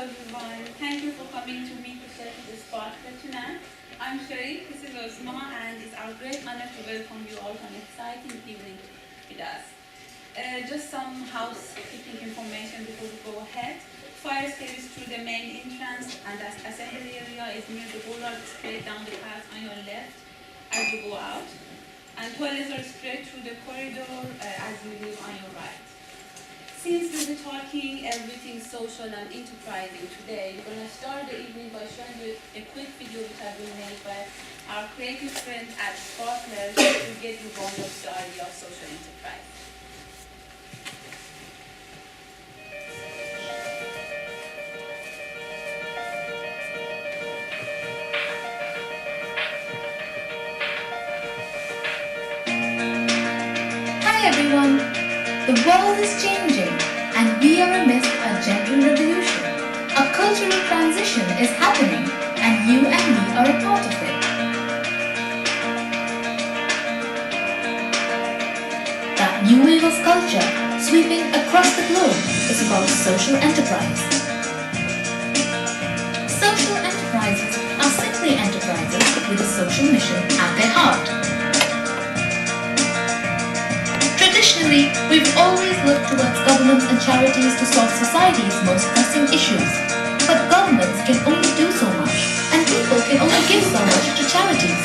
everyone. Thank you for coming to meet the Sheffield Sparkler tonight. I'm Sherry, this is Osma, and it's our great honor to welcome you all to an exciting evening with us. Just some housekeeping information before we go ahead. Fire escape is through the main entrance, and the assembly area is near the bollard straight down the path on your left as you go out. And toilets are straight through the corridor as you leave on your right. Since we'll be talking everything social and enterprising today, we're going to start the evening by showing you a quick video which has been made by our creative friends at Sparkler to get you warmed up to the idea of social enterprise. Hi everyone! The world is changing and we are amidst a gentle revolution. A cultural transition is happening and you and me are a part of it. That new wave of culture sweeping across the globe is about social enterprise. Social enterprises are simply enterprises with a social mission at their heart. Traditionally, we've always looked towards governments and charities to solve society's most pressing issues. But governments can only do so much, and people can only give so much to charities.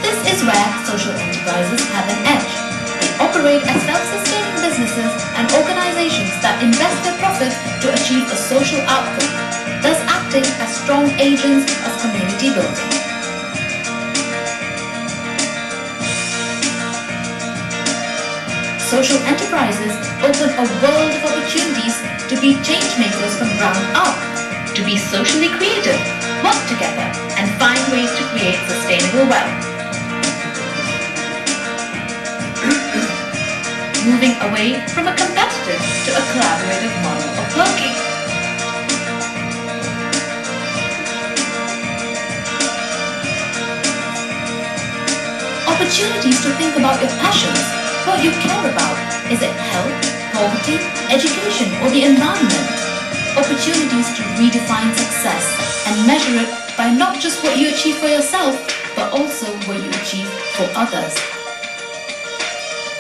This is where social enterprises have an edge. They operate as self-sustaining businesses and organizations that invest their profits to achieve a social outcome, thus acting as strong agents of community building. Social enterprises open a world of opportunities to be change makers from ground up, to be socially creative, work together, and find ways to create sustainable wealth. Moving away from a competitive to a collaborative model of working. Opportunities to think about your passions. What you care about. Is it health, poverty, education, or the environment? Opportunities to redefine success and measure it by not just what you achieve for yourself, but also what you achieve for others.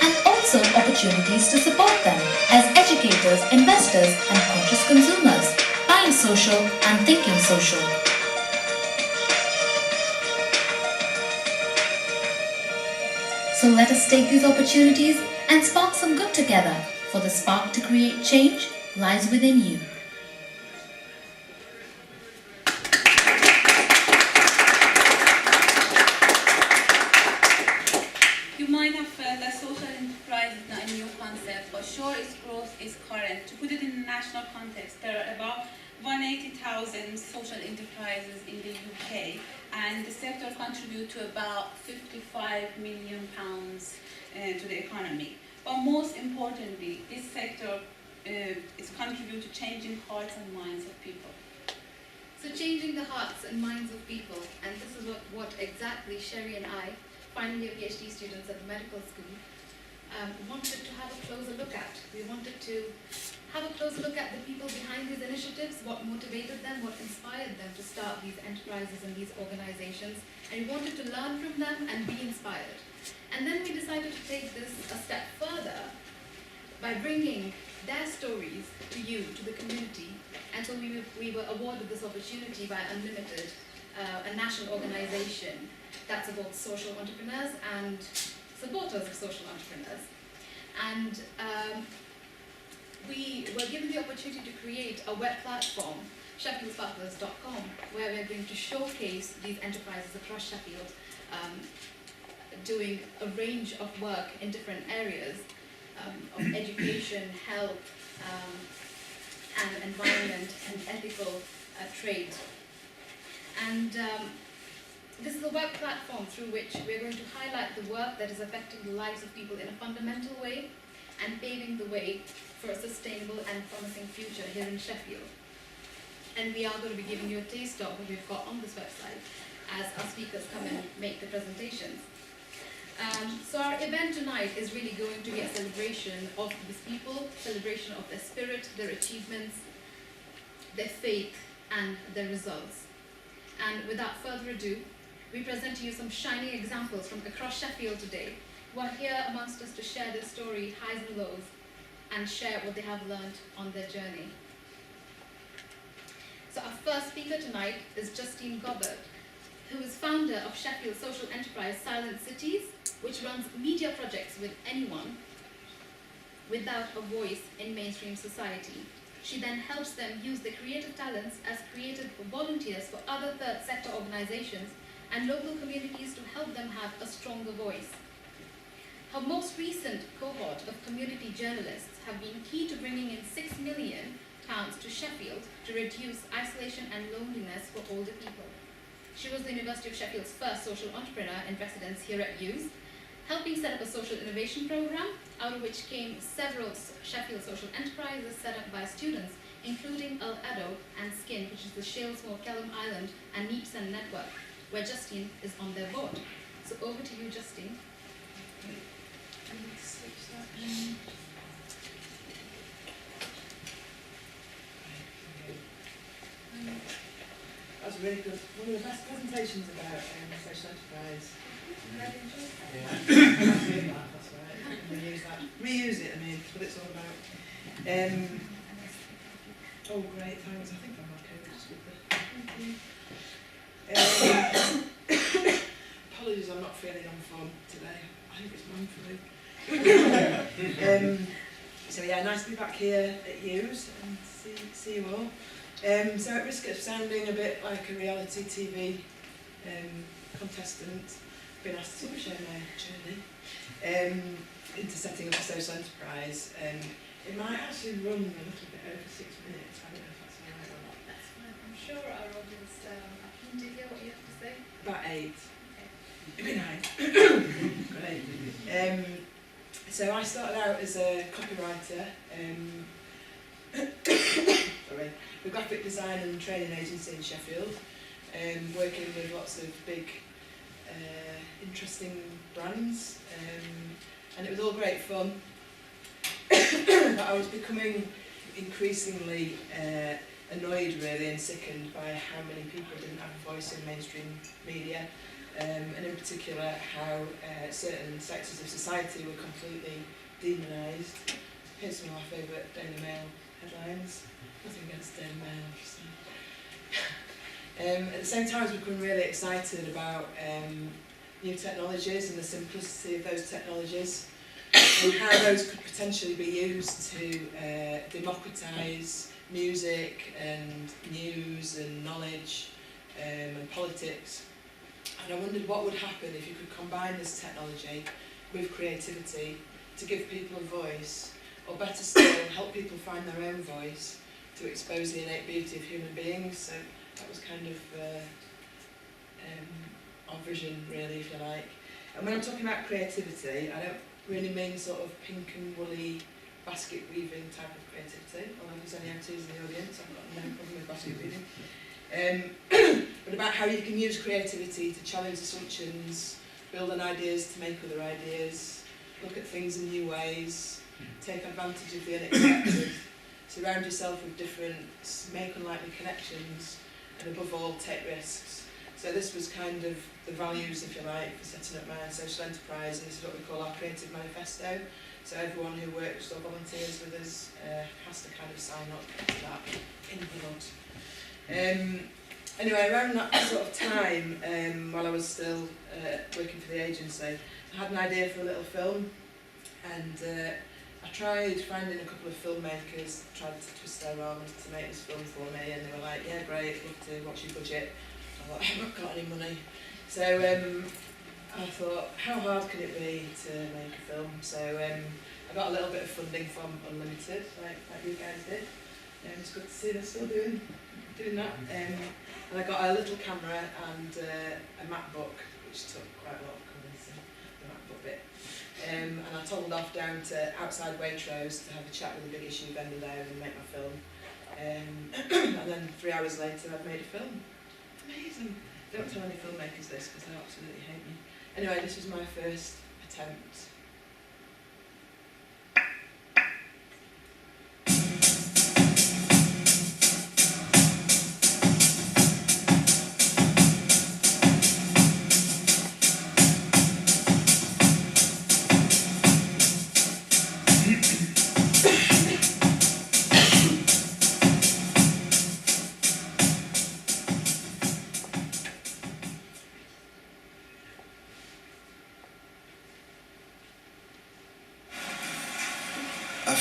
And also opportunities to support them as educators, investors, and conscious consumers, buying social and thinking social. So let us take these opportunities and spark some good together, for the spark to create change lies within you. You might have felt that social enterprise is not a new concept, but sure its growth is current. To put it in a national context, there are about 180,000 social enterprises in the UK, and the sector contributes to about £55 million to the economy. But most importantly, this sector is contributing to changing hearts and minds of people. So changing the hearts and minds of people, and this is what exactly Sherry and I, final year PhD students at the medical school, wanted to have a closer look at. We wanted to have a closer look at the people behind these initiatives, what motivated them, what inspired them to start these enterprises and these organizations, and we wanted to learn from them and be inspired. And then we decided to take this a step further by bringing their stories to you, to the community, and so we were awarded this opportunity by Unlimited, a national organization that supports social entrepreneurs and supporters of social entrepreneurs. And we were given the opportunity to create a web platform, SheffieldSparklers.com, where we're going to showcase these enterprises across Sheffield, doing a range of work in different areas of education, health, and environment, and ethical trade. And this is a web platform through which we're going to highlight the work that is affecting the lives of people in a fundamental way and paving the way for a sustainable and promising future here in Sheffield. And we are going to be giving you a taste of what we've got on this website as our speakers come and make the presentations. So our event tonight is really going to be a celebration of these people, celebration of their spirit, their achievements, their faith, and their results. And without further ado, we present to you some shining examples from across Sheffield today, who are here amongst us to share their story, highs and lows, and share what they have learned on their journey. So our first speaker tonight is Justine Gobbert, who is founder of Sheffield's social enterprise Silent Cities, which runs media projects with anyone without a voice in mainstream society. She then helps them use their creative talents as creative volunteers for other third sector organizations and local communities to help them have a stronger voice. Her most recent cohort of community journalists have been key to bringing in £6 million to Sheffield to reduce isolation and loneliness for older people. She was the University of Sheffield's first social entrepreneur in residence here at UWS, helping set up a social innovation program, out of which came several Sheffield social enterprises set up by students, including El Edo and Skin, which is the Shalesmore, Kelham Island and Neepson network, where Justine is on their board. So over to you, Justine. That was really good. One of the best presentations about social enterprise. Yeah. That's right. Reuse it, I mean, that's what it's all about. Oh, great, thanks. I think I'm okay. Apologies, I'm not feeling on form today. I think it's man flu. So yeah, nice to be back here at UWS and see you all. So at risk of sounding a bit like a reality TV contestant, I've been asked to sort of share my journey into setting up a social enterprise. It might actually run a little bit over 6 minutes. I don't know if that's all right or not. That's fine. I'm sure our audience are keen to hear what you have to say. About 8. Okay. Maybe 9. Great. So I started out as a copywriter. Sorry. The graphic design and training agency in Sheffield, working with lots of big, interesting brands, and it was all great fun. But I was becoming increasingly annoyed, really, and sickened by how many people didn't have a voice in mainstream media, and in particular how certain sectors of society were completely demonised. Here's some of my favourite Daily Mail headlines. Nothing against Daily Mail, just saying. At the same time, I was becoming really excited about new technologies and the simplicity of those technologies, and how those could potentially be used to democratise music and news and knowledge and politics. And I wondered what would happen if you could combine this technology with creativity to give people a voice, or better still, help people find their own voice to expose the innate beauty of human beings. So that was kind of our vision, really, if you like. And when I'm talking about creativity, I don't really mean sort of pink and woolly basket weaving type of creativity, although there's any MTs in the audience, I've got no problem with basket weaving. But about how you can use creativity to challenge assumptions, build on ideas to make other ideas, look at things in new ways, take advantage of the unexpected, surround yourself with different, make unlikely connections, and above all, take risks. So this was kind of the values, if you like, for setting up my own social enterprise, and this is what we call our creative manifesto. So everyone who works or volunteers with us has to kind of sign up to that in blood. Anyway, around that sort of time, while I was still working for the agency, I had an idea for a little film, and I tried finding a couple of filmmakers, tried to twist their arms to make this film for me, and they were like, yeah, great, love to, what's your budget? I thought, I've not got any money. So I thought, how hard can it be to make a film? So I got a little bit of funding from Unlimited, like you guys did. It's good to see they're still doing that. And I got a little camera and a MacBook, which took quite a lot of convincing, the MacBook bit. And I toddled off down to outside Waitrose to have a chat with the big issue vendor there and make my film. And then 3 hours later, I'd made a film. Amazing. Don't tell any filmmakers this because they'll absolutely hate me. Anyway, this was my first attempt.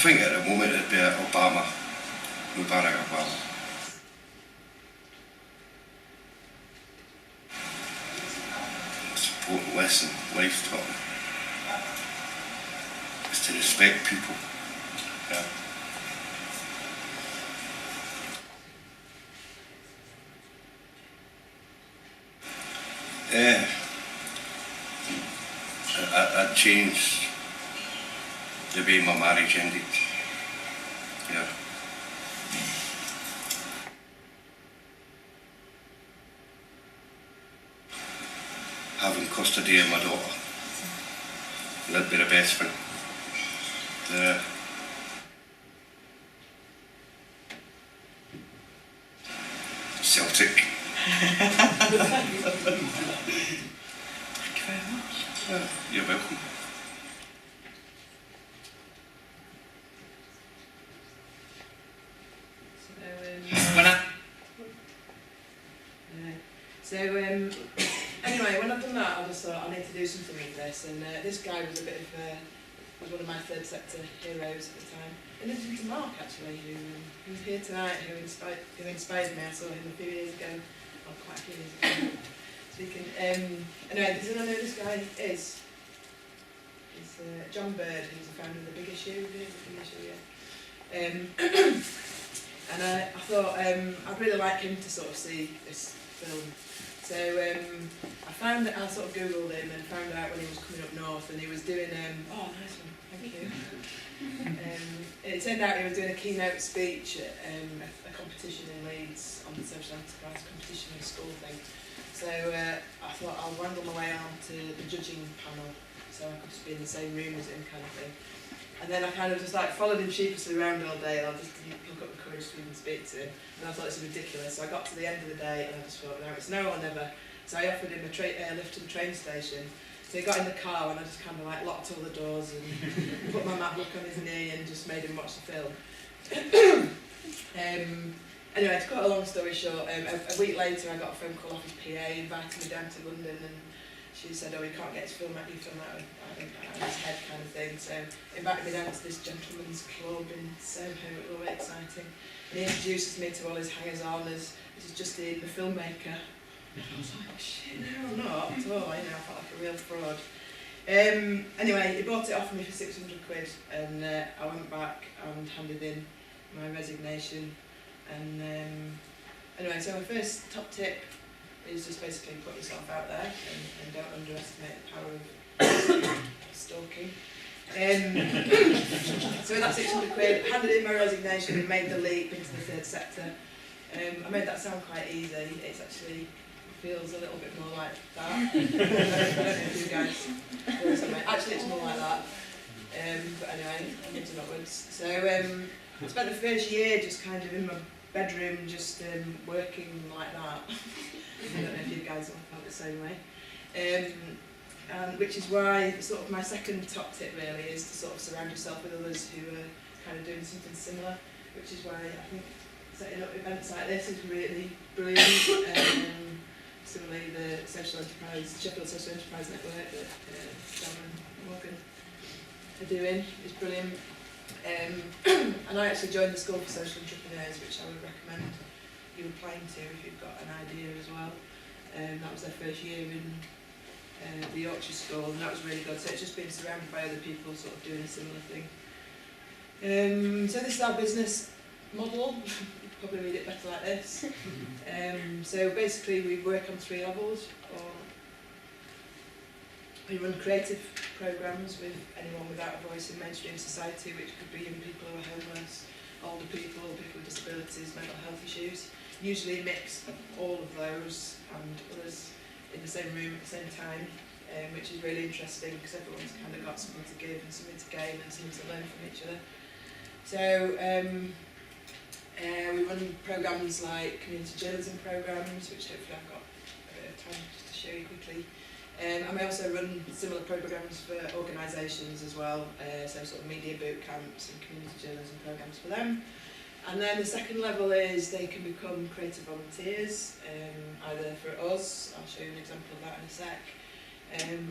think at the moment it'd be Obama, Barack Obama. Most important lesson life taught me is to respect people. Yeah. Yeah. I changed the way my marriage ended. Yeah. Having custody of my daughter. That'd be the best thing. Celtic. Thank you very much. You're welcome. Anyway, when I've done that, I just thought I need to do something with this, and this guy was was one of my third sector heroes at the time. In addition to Mark, actually, who's here tonight, who inspired me. I saw him a few years ago, or quite a few years ago, speaking. Anyway, does anyone know who this guy is? It's John Bird, who's the founder of The Big Issue. The Big Issue, yeah. And I thought I'd really like him to sort of see this film. So I sort of googled him and found out when he was coming up north, and he was doing oh, nice one, thank you. It turned out he was doing a keynote speech at a competition in Leeds on the social enterprise competition and school thing. So I thought I'll wrangle my way on to the judging panel, so I could just be in the same room as him, kind of thing. And then I kind of just like followed him sheepishly around all day, and I just didn't pluck up the courage to even speak to him. And I thought this was ridiculous. So I got to the end of the day, and I just thought, no, it's now or never. So I offered him a lift to the train station. So he got in the car, and I just kind of like locked all the doors and put my MacBook on his knee and just made him watch the film. Anyway, to cut a long story short, a week later I got a phone call off his PA inviting me down to London, and she said, oh, he can't get his film out of his head, kind of thing. So invited me down to this gentleman's club in Soho. It was all very exciting. And he introduces me to all his hangers-on as this is Justine, the filmmaker. I was like, shit, no, I'm not at all. I felt like a real fraud. Anyway, he bought it off me for 600 quid, and I went back and handed in my resignation. And anyway, so my first top tip is just basically put yourself out there and don't underestimate the power of stalking. So with that 600 quid, handed in my resignation and made the leap into the third sector. I made that sound quite easy. It's actually feels a little bit more like that. I don't know if you guys feel something. Actually, it's more like that. But anyway, onwards and upwards. So I spent the first year just kind of in my bedroom, just working like that. I don't know if you guys all felt the same way. And which is why sort of my second top tip really is to sort of surround yourself with others who are kind of doing something similar, which is why I think setting up events like this is really brilliant. Similarly, the Sheffield Social Enterprise Network that John and Morgan are doing is brilliant. And I actually joined the School for Social Entrepreneurs, which I would recommend you applying to if you've got an idea as well. That was their first year in the Yorkshire School, and that was really good. So it's just being surrounded by other people sort of doing a similar thing. So this is our business model. You could probably read it better like this. So basically we work on 3 levels. We run creative programmes with anyone without a voice in mainstream society, which could be young people who are homeless, older people, people with disabilities, mental health issues. Usually mix all of those and others in the same room at the same time, which is really interesting because everyone's kind of got something to give and something to gain and something to learn from each other. So we run programmes like community journalism programmes, which hopefully I've got a bit of time just to show you quickly. And we also run similar programmes for organisations as well, so sort of media boot camps and community journalism programmes for them. And then the second level is they can become creative volunteers, either for us, I'll show you an example of that in a sec,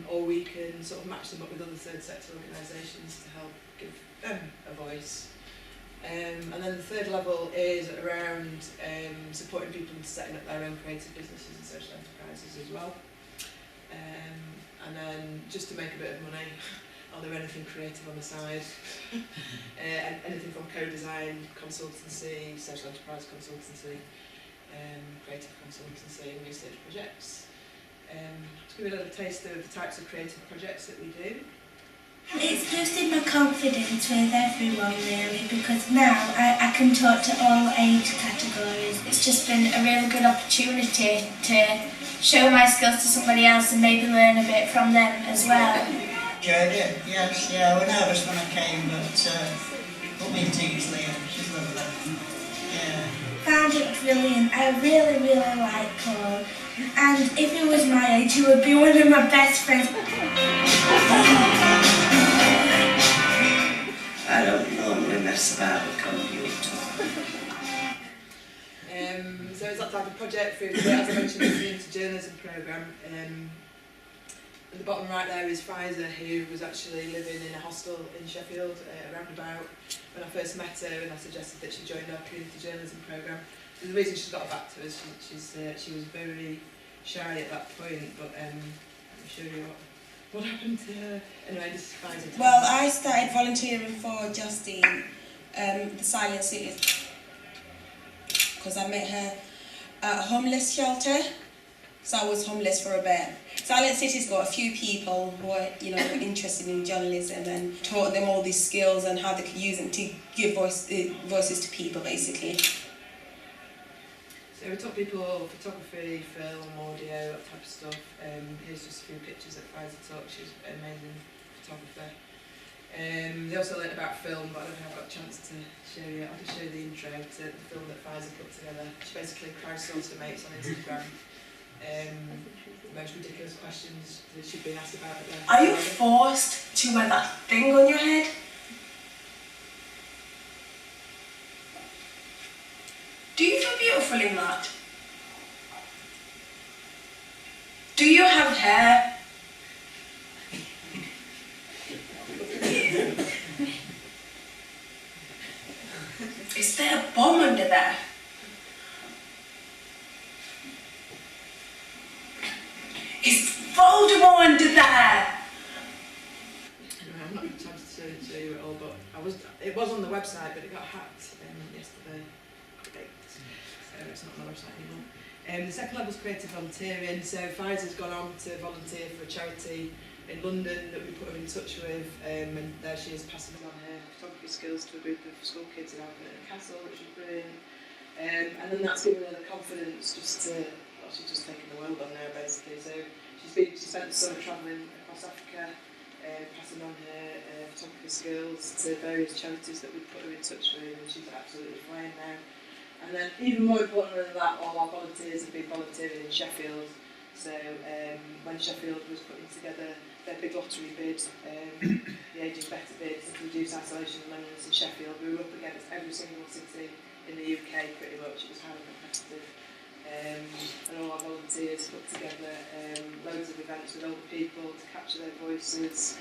or we can sort of match them up with other third sector organisations to help give them a voice. And then the third level is around supporting people in setting up their own creative businesses and social enterprises as well. And then just to make a bit of money, are there anything creative on the side? Anything from co-design, consultancy, social enterprise consultancy, creative consultancy and research projects. To give you a little taste of the types of creative projects that we do. It's boosted my confidence with everyone really, because now I can talk to all age categories. It's just been a really good opportunity to show my skills to somebody else and maybe learn a bit from them as well. Enjoyed it, yes, yeah, I was nervous when I came, but put me to use Leah, she's lovely. Yeah. Found it brilliant. I really, really like Paul. And if he was my age, he would be one of my best friends. I don't normally mess about with computers. So it's that type of project through the, as I mentioned, the community journalism programme. At the bottom right there is Pfizer, who was actually living in a hostel in Sheffield around about when I first met her, and I suggested that she joined our community journalism programme. The reason she's got back to us, she was very shy at that point, but I'll show you what happened to her. Anyway, this is Pfizer. Well, I started volunteering for Justine, the Silent City, because I met her at a homeless shelter. So I was homeless for a bit. Silent City's got a few people who are, interested in journalism, and taught them all these skills and how they could use them to give voices to people, basically. So we taught people photography, film, audio, that type of stuff. Here's just a few pictures that Pfizer took. She's an amazing photographer. They also learned about film, but I don't think I've got a chance to show you. I'll just show you the intro to the film that Pfizer put together. She basically crowdsourced her mates on Instagram. The most ridiculous questions that she'd been asked about. Are you forced to wear that thing on your head? Do you feel beautiful in that? Do you have hair? Is there a bomb under there? Is Voldemort under there? Anyway, I'm not going to have to show you it all, but it was on the website, but it got hacked yesterday. So it's not on the website anymore. The second level is creative volunteering. So Pfizer's gone on to volunteer for a charity in London that we put her in touch with, and there she is passing on her photography skills to a group of school kids in Alpine Castle, which is brilliant. And then that's given her the confidence just to, well, she's just taken the world on now basically. So she spent the summer travelling across Africa, passing on her photography skills to various charities that we put her in touch with, and she's absolutely flying now. And then even more important than that, all our volunteers have been volunteering in Sheffield. So when Sheffield was putting together their big lottery bid, the Ageing Better bid to reduce isolation and loneliness in Sheffield, we were up against every single city in the UK pretty much. It was highly competitive. And all our volunteers put together loads of events with older people to capture their voices,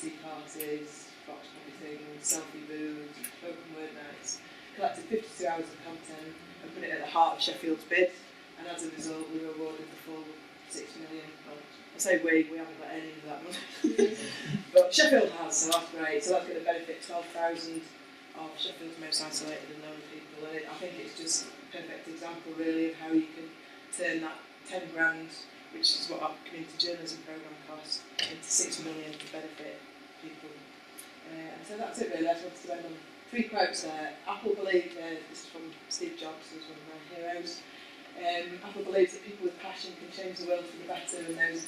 tea parties, box things, selfie booths, spoken word nights. Collected 52 hours of content and put it at the heart of Sheffield's bid, and as a result we were awarded the full 6 million. Well, I say we haven't got any of that money, but Sheffield has, so that's great. So that's going to benefit 12,000 of Sheffield's most isolated and lonely people, and I think it's just a perfect example really of how you can turn that 10 grand, which is what our community journalism programme costs, into 6 million to benefit people. And so that's it really. I just wanted to end on 3 quotes there. Apple believe, this is from Steve Jobs, who's one of my heroes. Apple believes that people with passion can change the world for the better, and those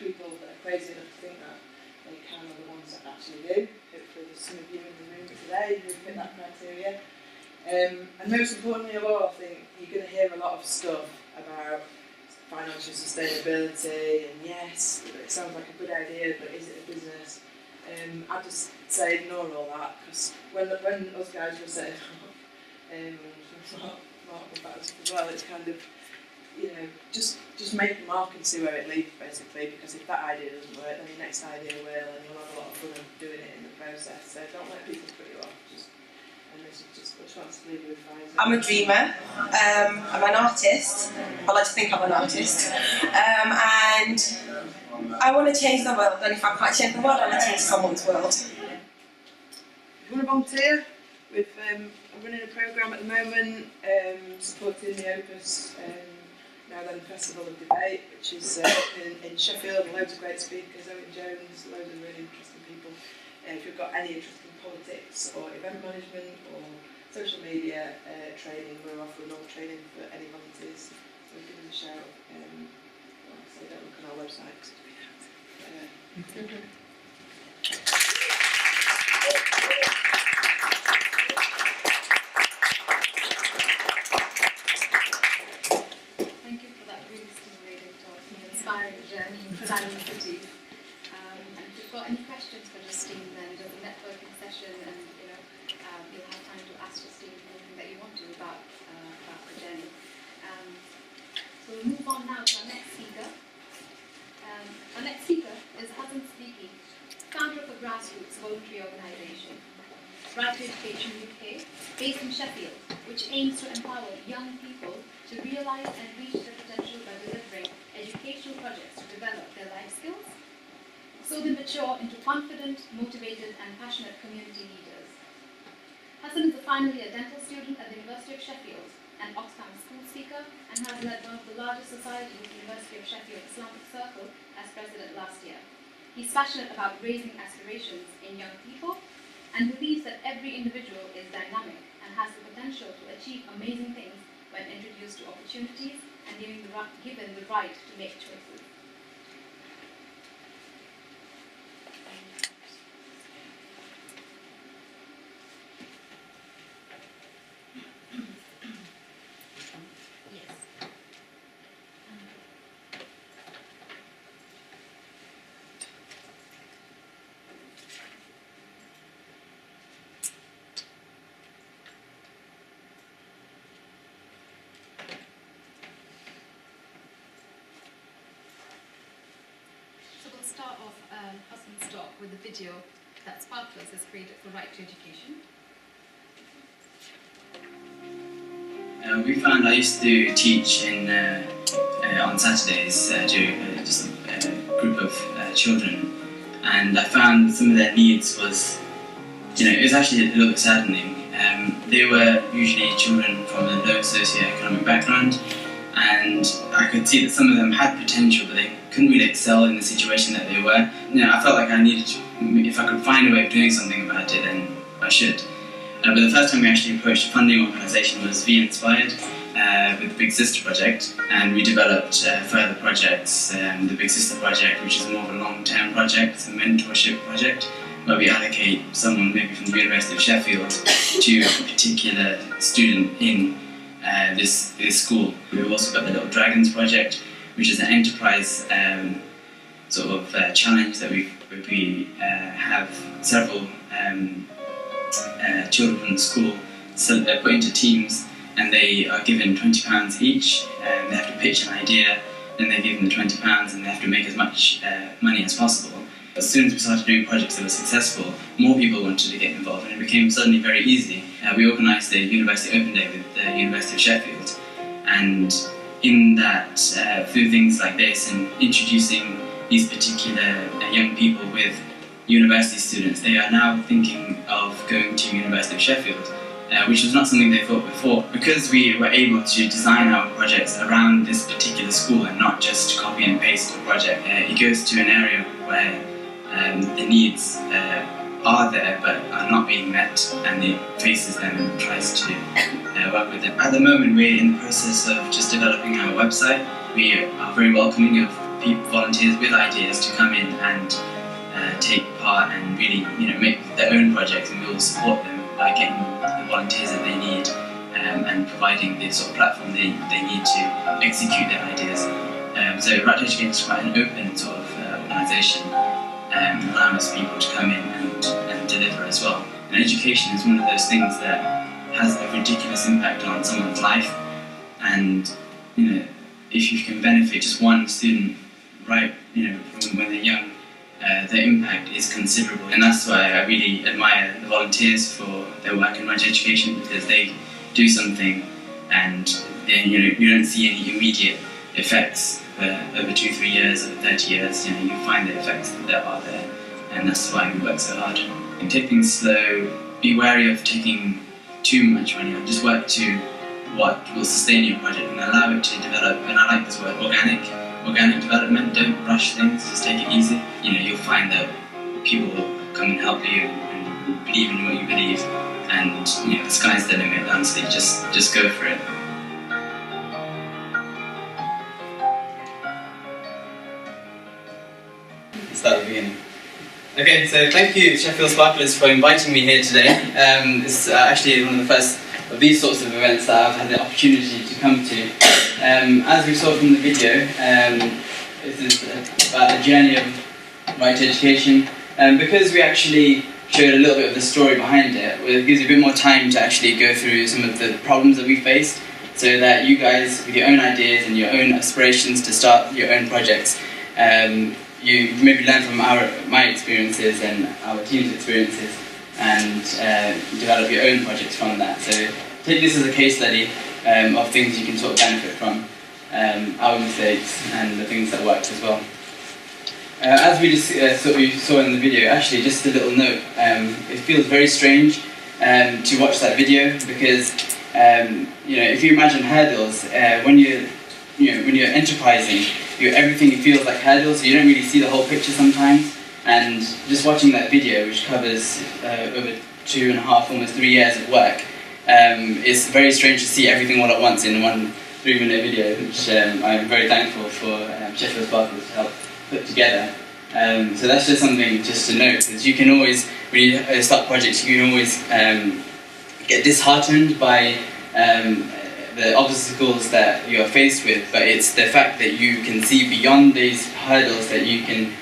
people that are crazy enough to think that they can are the ones that actually do. Hopefully there's some of you in the room today who fit that criteria. And most importantly of all, I think you're going to hear a lot of stuff about financial sustainability, and yes, it sounds like a good idea, but is it a business? I just say ignore all that, because when us guys were setting up, Mark about this as well, it's kind of, just make a mark and see where it leads, basically, because if that idea doesn't work, then the next idea will, and you'll have a lot of fun doing it in the process. So don't let people put you off. And this is just a chance to leave you with fires. I'm a dreamer. I'm an artist. I like to think I'm an artist. And I want to change the world. And if I can't change the world, I want to change someone's world. If you want to volunteer, I'm running a programme at the moment, supporting the Opus Now Then Festival of Debate, which is in Sheffield. Loads of great speakers, Owen Jones, loads of really interesting people. If you've got any interest in politics or event management or social media training, we're offering all training for any volunteers. So give us a shout. So don't look on our website. Thank you for that really stimulating talk, an inspiring journey in Silent City. And if you've got any questions for Justine, then there's a networking session, and you'll have time to ask Justine anything that you want to about the journey. So we'll move on now to our next speaker. Our next speaker is Hassan Siddiqui, founder of a grassroots voluntary organisation, Right to Education UK, based in Sheffield, which aims to empower young people to realise and reach their potential by delivering educational projects to develop their life skills, so they mature into confident, motivated and passionate community leaders. Hassan is a final year dental student at the University of Sheffield, an Oxfam school speaker, and has led one of the largest societies, the University of Sheffield Islamic Circle, as president last year. He's passionate about raising aspirations in young people and believes that every individual is dynamic and has the potential to achieve amazing things when introduced to opportunities and given the right to make choices. Start off Hassan's talk with a video that Sparklers has created for Right to Education. We found I used to teach on Saturdays to just a group of children, and I found some of their needs was, it was actually a little bit saddening. They were usually children from a low socioeconomic background, and I could see that some of them had potential, but they couldn't really excel in the situation that they were. I felt like I needed to, if I could find a way of doing something about it, then I should. But the first time we actually approached a funding organisation was V Inspired with the Big Sister project, and we developed further projects. The Big Sister project, which is more of a long-term project, it's a mentorship project, where we allocate someone maybe from the University of Sheffield to a particular student in this school. We've also got the Little Dragons project, which is an enterprise challenge that we have several children from the school put into teams, and they are given £20 each, and they have to pitch an idea, then they give them the £20 and they have to make as much money as possible. As soon as we started doing projects that were successful, more people wanted to get involved, and it became suddenly very easy. We organised the University Open Day with the University of Sheffield, and in that, through things like this and introducing these particular young people with university students, they are now thinking of going to University of Sheffield, which was not something they thought before. Because we were able to design our projects around this particular school and not just copy and paste a project, it goes to an area where the needs are there but are not being met, and it faces them and tries to work with them. At the moment we're in the process of just developing our website. We are very welcoming of volunteers with ideas to come in and take part and really make their own projects, and we will support them by getting the volunteers that they need and providing the sort of platform they need to execute their ideas. So Right to Education is quite an open sort of organisation, allows people to come in and deliver as well. And education is one of those things that has a ridiculous impact on someone's life, and if you can benefit just one student right, from when they're young, the impact is considerable. And that's why I really admire the volunteers for their work in right education, because they do something and then you don't see any immediate effects over 2-3 years, over 30 years. You find the effects that are there, and that's why we work so hard. And take things slow, be wary of taking too much money, just work to what will sustain your project and allow it to develop. And I like this word, organic development. Don't rush things, just take it easy. You'll find that people will come and help you and believe in what you believe, and the sky's the limit, honestly. Just go for it. Start at the beginning. Okay, so thank you, Sheffield Sparklers, for inviting me here today. It's actually one of the first of these sorts of events that I've had the opportunity to come to. As we saw from the video, this is about the journey of right education. Because we actually showed a little bit of the story behind it, it gives you a bit more time to actually go through some of the problems that we faced, so that you guys, with your own ideas and your own aspirations to start your own projects, you maybe learn from my experiences and our team's experiences, and develop your own projects from that. So take this as a case study of things you can sort of benefit from, our mistakes and the things that worked as well. As we just saw in the video, actually just a little note, it feels very strange to watch that video, because if you imagine hurdles, when you're enterprising, everything feels like hurdles, so you don't really see the whole picture sometimes. And just watching that video, which covers over 2.5, almost 3 years of work, it's very strange to see everything all at once in one 3-minute video, which I'm very thankful for Sheffield Sparklers to help put together. So that's just something just to note, because you can always, when you start projects, you can always get disheartened by the obstacles that you are faced with, but it's the fact that you can see beyond these hurdles, that you can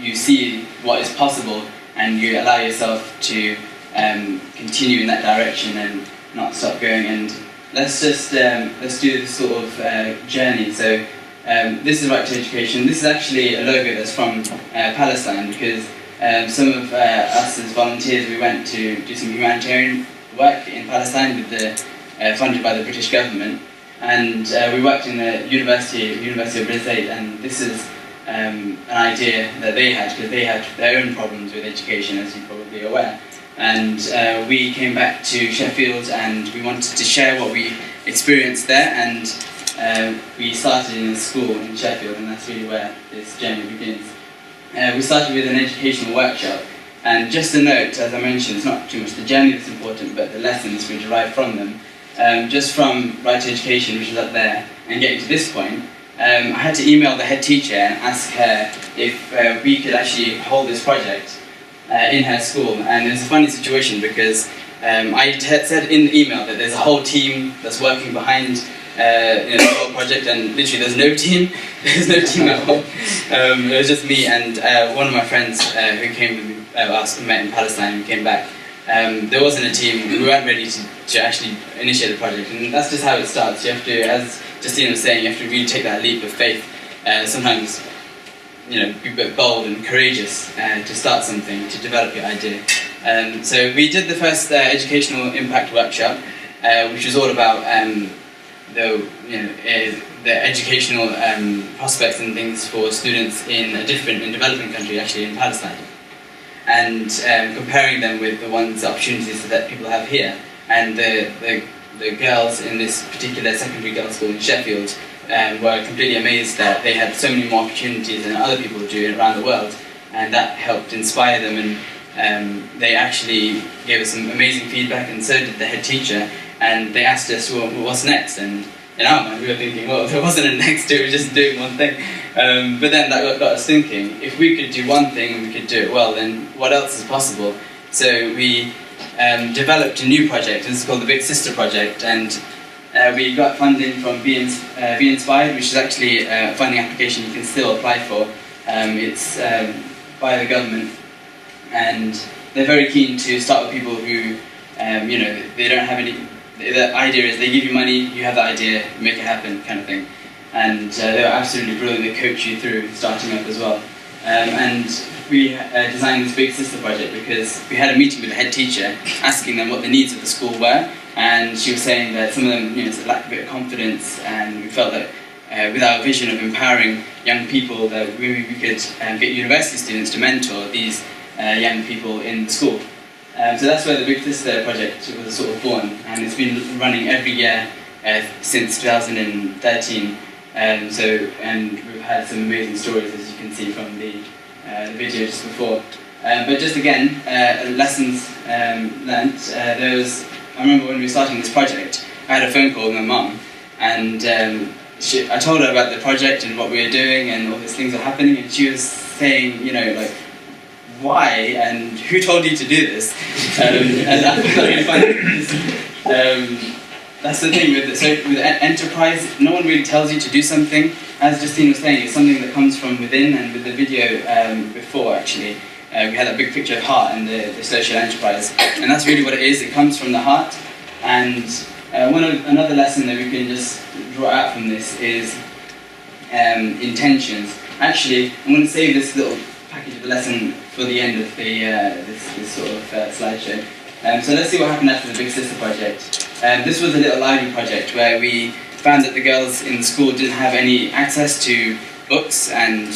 you see what is possible, and you allow yourself to continue in that direction and not stop going. And let's do this sort of journey. So this is Right to Education. This is actually a logo that's from Palestine, because some of us as volunteers, we went to do some humanitarian work in Palestine with the funded by the British government, and we worked in the University of Brisbane, and this is an idea that they had, because they had their own problems with education, as you're probably aware. And we came back to Sheffield, and we wanted to share what we experienced there, and we started in a school in Sheffield, and that's really where this journey begins. We started with an educational workshop, and just a note, as I mentioned, it's not too much the journey that's important, but the lessons we derive from them. Just from Right to Education, which is up there, and getting to this point, I had to email the head teacher and ask her if we could actually hold this project in her school. And it was a funny situation, because I had said in the email that there's a whole team that's working behind the whole project, and literally there's no team. There's no team at all. It was just me and one of my friends who came with me. Met in Palestine and came back. There wasn't a team. We weren't ready to actually initiate the project, and that's just how it starts. You have to, as Justine was saying, you have to really take that leap of faith. Sometimes, be a bit bold and courageous to start something, to develop your idea. So we did the first educational impact workshop, which was all about the educational prospects and things for students in a developing country, actually in Palestine, and comparing them with the opportunities that people have here. And the girls in this particular secondary girls' school in Sheffield were completely amazed that they had so many more opportunities than other people do around the world, and that helped inspire them. And they actually gave us some amazing feedback, and so did the head teacher. And they asked us, well, what's next? And in our mind, we were thinking, well, there wasn't a next, we were just doing one thing. But then that got us thinking, if we could do one thing and we could do it well, then what else is possible? So we developed a new project. This is called the Big Sister Project, and we got funding from Be Inspired, which is actually a funding application you can still apply for. It's by the government, and they're very keen to start with people who, they don't have any. The idea is they give you money, you have the idea, make it happen, kind of thing. and they were absolutely brilliant. They coach you through starting up as well. And we designed this Big Sister project because we had a meeting with the head teacher asking them what the needs of the school were, and she was saying that some of them lacked a bit of confidence, and we felt that with our vision of empowering young people that we could get university students to mentor these young people in the school. So that's where the Big Sister project was sort of born, and it's been running every year since 2013. And we've had some amazing stories, as you can see from the video just before. But just again, lessons learnt. I remember when we were starting this project, I had a phone call with my mum, and I told her about the project and what we were doing and all these things are happening, and she was saying, why and who told you to do this? And I found that really funny. That's the thing with enterprise, no one really tells you to do something. As Justine was saying, it's something that comes from within, and with the video before actually, we had that big picture of heart and the social enterprise, and that's really what it is. It comes from the heart. And another lesson that we can just draw out from this is intentions. Actually, I'm going to save this little package of the lesson for the end of the this sort of slideshow. So let's see what happened after the Big Sister project. This was a little library project where we found that the girls in the school didn't have any access to books, and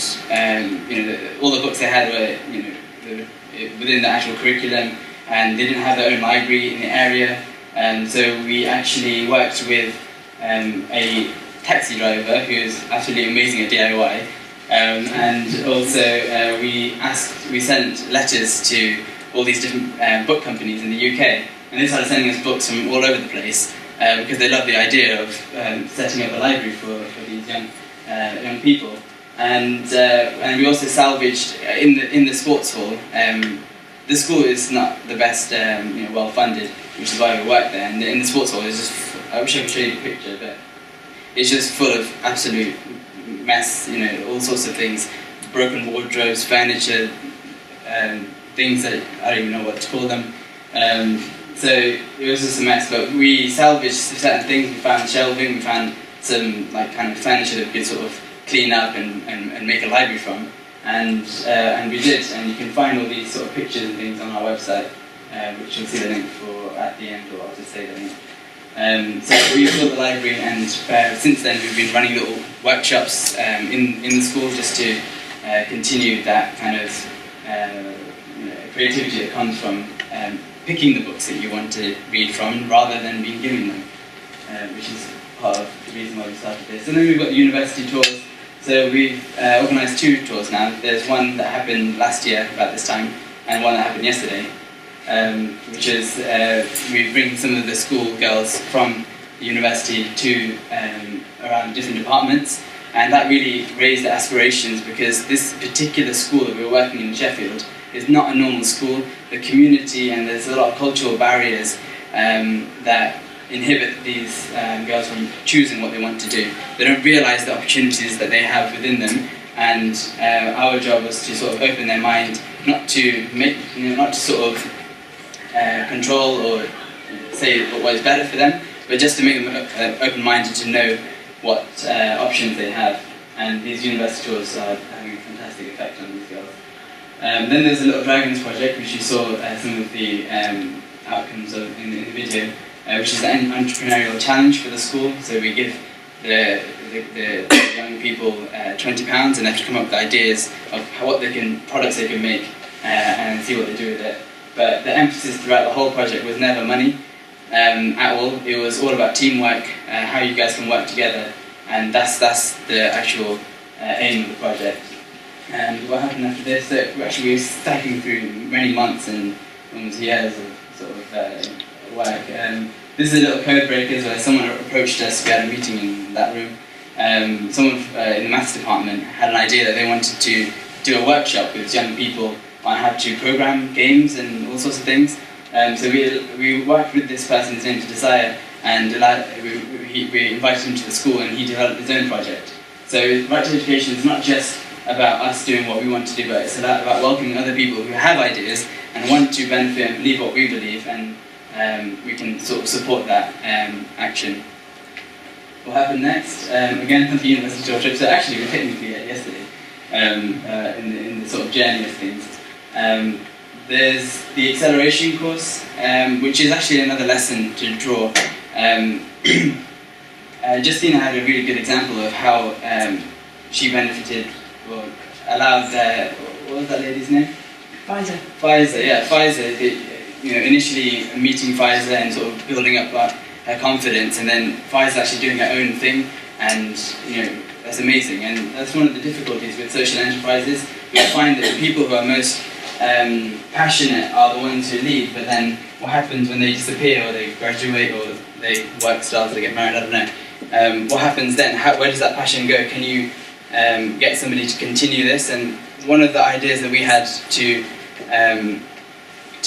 all the books they had were within the actual curriculum, and they didn't have their own library in the area. So we actually worked with a taxi driver who is absolutely amazing at DIY, and also we sent letters to all these different book companies in the UK, and they started sending us books from all over the place because they love the idea of setting up a library for these young people. And we also salvaged in the sports hall. The school is not the best, well funded, which is why we work there. And in the sports hall, it's just, I wish I could show you the picture, but it's just full of absolute mess. All sorts of things, broken wardrobes, furniture, things that I don't even know what to call them. So it was just a mess. But we salvaged certain things. We found shelving. We found some kind of furniture that we could sort of clean up and make a library from. And we did, and you can find all these sort of pictures and things on our website, which you'll see the link for at the end, or I'll just say the link. So we built the library, and since then we've been running little workshops in the school just to continue that kind of creativity that comes from picking the books that you want to read from rather than being given them, which is part of the reason why we started this. And then we've got the university tours. So we've organised 2 tours now. There's one that happened last year about this time, and one that happened yesterday, which is we bring some of the school girls from the university to around different departments, and that really raised the aspirations, because this particular school that we're working in Sheffield is not a normal school. The community, and there's a lot of cultural barriers that inhibit these girls from choosing what they want to do. They don't realise the opportunities that they have within them, and our job was to sort of open their mind, not to sort of control or say what is better for them, but just to make them open-minded to know what options they have. And these university tours are having a fantastic effect on these girls. Then there's a Little Dragons project, which you saw some of the outcomes of in the video, which is an entrepreneurial challenge for the school. So we give the young people £20, and they have to come up with ideas of products they can make, and see what they do with it. But the emphasis throughout the whole project was never money at all. It was all about teamwork, how you guys can work together, and that's the actual aim of the project. And what happened after this? So we were stacking through many months and almost years of sort of work. This is a little code breakers where someone approached us. We had a meeting in that room. Someone in the maths department had an idea that they wanted to do a workshop with young people on how to program games and all sorts of things. So we worked with this person, his name is Desire, and we invited him to the school, and he developed his own project. So Right to Education is not just about us doing what we want to do, but it's about welcoming other people who have ideas and want to benefit and believe what we believe, and we can sort of support that action. will happen next. Again, at the University Tour trip, so actually we're technically here yesterday, in the sort of journey of things. There's the acceleration course, which is actually another lesson to draw. Justina had a really good example of how she benefited, or allowed, what was that lady's name? Pfizer, yeah, Pfizer. Initially meeting Pfizer and sort of building up her confidence, and then Pfizer actually doing her own thing, and that's amazing. And that's one of the difficulties with social enterprises. We find that the people who are most passionate are the ones who lead, but then what happens when they disappear, or they graduate, or they work stars, they get married, I don't know. What happens then? Where does that passion go? Can you get somebody to continue this? And one of the ideas that we had to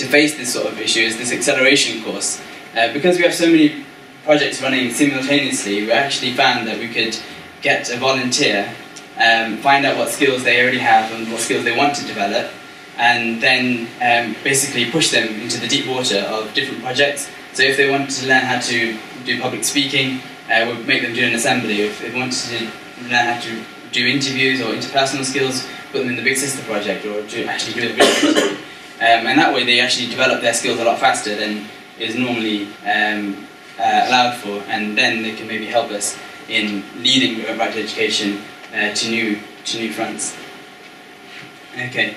face this sort of issue is this acceleration course. Because we have so many projects running simultaneously, we actually found that we could get a volunteer, find out what skills they already have and what skills they want to develop, and then basically push them into the deep water of different projects. So if they wanted to learn how to do public speaking, we'll make them do an assembly. If they wanted to learn how to do interviews or interpersonal skills, put them in the Big Sister project, or actually do a video interview. And that way they actually develop their skills a lot faster than is normally allowed for, and then they can maybe help us in leading right to education to new fronts. Okay,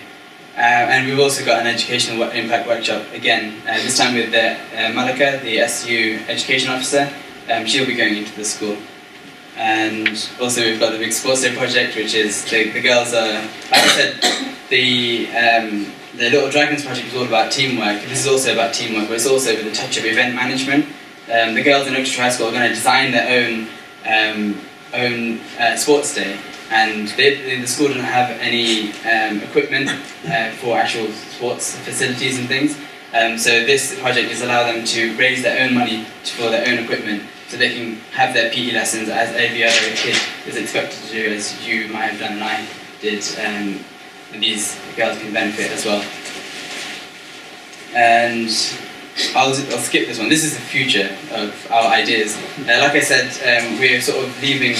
and we've also got an educational impact workshop again, this time with Malika, the SU education officer. She'll be going into the school. And also we've got the Big Sports Day project, which is the girls are, like I said, the Little Dragons project is all about teamwork. This is also about teamwork, but it's also with a touch of event management. The girls in Oxford High School are going to design their own sports day, and the school doesn't have any equipment for actual sports facilities and things. So this project is allow them to raise their own money for their own equipment, so they can have their PE lessons as every other kid is expected to do, as you might have done and I did. And these girls can benefit as well. And I'll skip this one. This is the future of our ideas. Like I said, we're sort of leaving,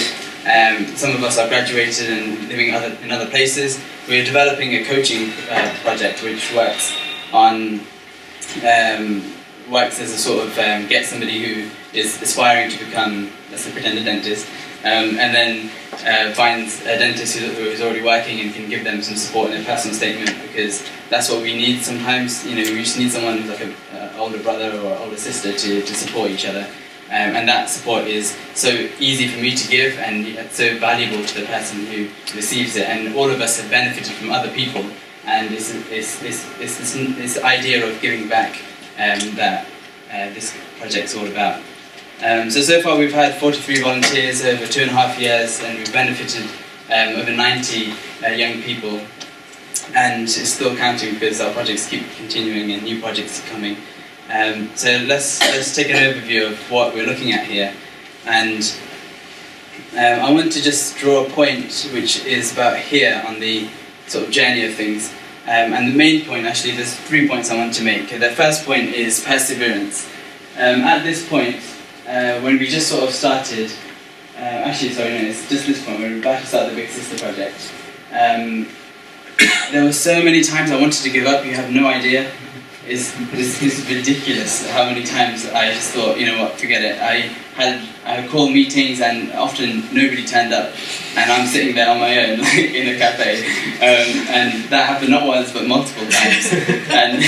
some of us are graduated and living in other places. We're developing a coaching project which works as a sort of get somebody who is aspiring to become, let's say, pretend a dentist, and then finds a dentist who is already working and can give them some support in their personal statement, because that's what we need sometimes. We just need someone who's like an older brother or older sister to support each other. And that support is so easy for me to give, and so valuable to the person who receives it. And all of us have benefited from other people, and it's this idea of giving back that this project's all about. So far we've had 43 volunteers over 2.5 years, and we've benefited over 90 young people, and it's still counting because our projects keep continuing and new projects are coming. So let's take an overview of what we're looking at here, and I want to just draw a point which is about here on the sort of journey of things. And the main point, actually, there's 3 points I want to make. The first point is perseverance. At this point, when we just sort of started, actually, sorry, no, it's just this point, when we were about to start the Big Sister project, there were so many times I wanted to give up, you have no idea. It's ridiculous how many times I just thought, you know what, forget it. I had call meetings and often nobody turned up, and I'm sitting there on my own in a cafe, and that happened not once but multiple times. And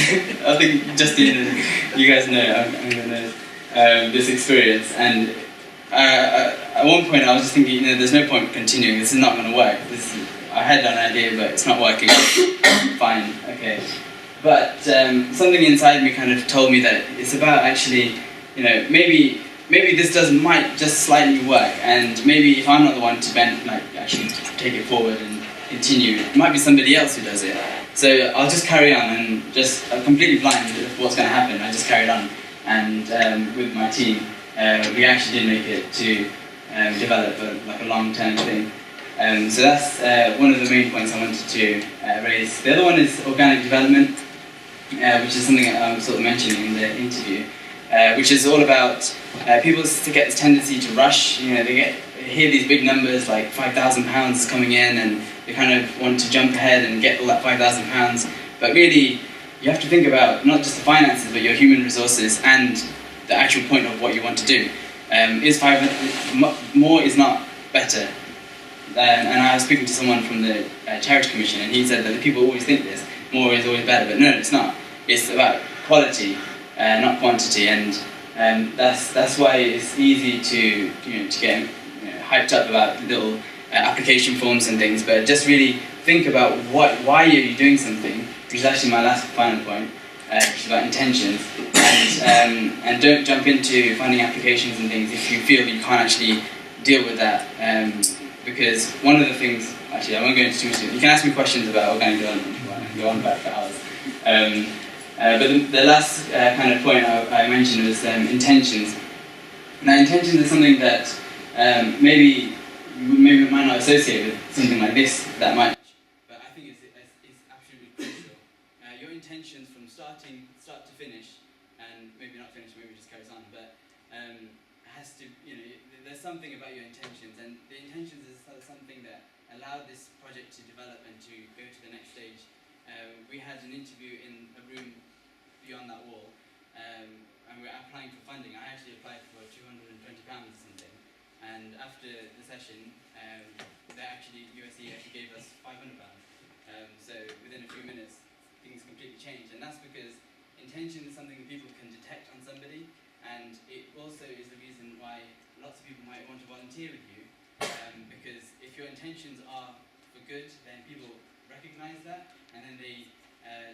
I think Justine, you guys know, I'm gonna know this experience. And at one point I was just thinking, there's no point continuing. This is not going to work. I had an idea, but it's not working. Fine, okay. But something inside me kind of told me that it's about actually, maybe this might just slightly work, and maybe if I'm not the one to actually take it forward and continue, it might be somebody else who does it. So I'll just carry on, and I'm completely blind to what's going to happen. I just carried on, and with my team, we actually did make it to develop a long-term thing. So that's one of the main points I wanted to raise. The other one is organic development, which is something I'm sort of mentioning in the interview. which is all about people to get this tendency to rush. You know, they hear these big numbers like £5,000 is coming in, and they kind of want to jump ahead and get all that £5,000. But really, you have to think about not just the finances, but your human resources and the actual point of what you want to do. More is not better. And I was speaking to someone from the Charity Commission, and he said that the people always think this, more is always better, but no, it's not. It's about quality, not quantity, and that's why it's easy to get hyped up about little application forms and things, but just really think about why are you doing something, which is actually my last final point, which is about intentions, and don't jump into finding applications and things if you feel you can't actually deal with that. Because one of the things, actually I won't go into too much, you can ask me questions about organic development if you want, and go on about for hours. But the last kind of point I mentioned was intentions. Now intentions is something that maybe might not associate with something like this that much, but I think it's absolutely crucial. Your intentions from start to finish, and maybe not finish, maybe it just carries on, but has to, there's something about your intentions, and the intentions is something that allowed this project to develop and to go to the next stage. We had an interview in a room beyond that wall, and we were applying for funding. I actually applied for £220 or something, and after the session, USE actually gave us £500. So within a few minutes, things completely changed, and that's because intention is something that people can detect on somebody, and it also is the reason why lots of people might want to volunteer with you, because if your intentions are for good, then people recognise that, and then they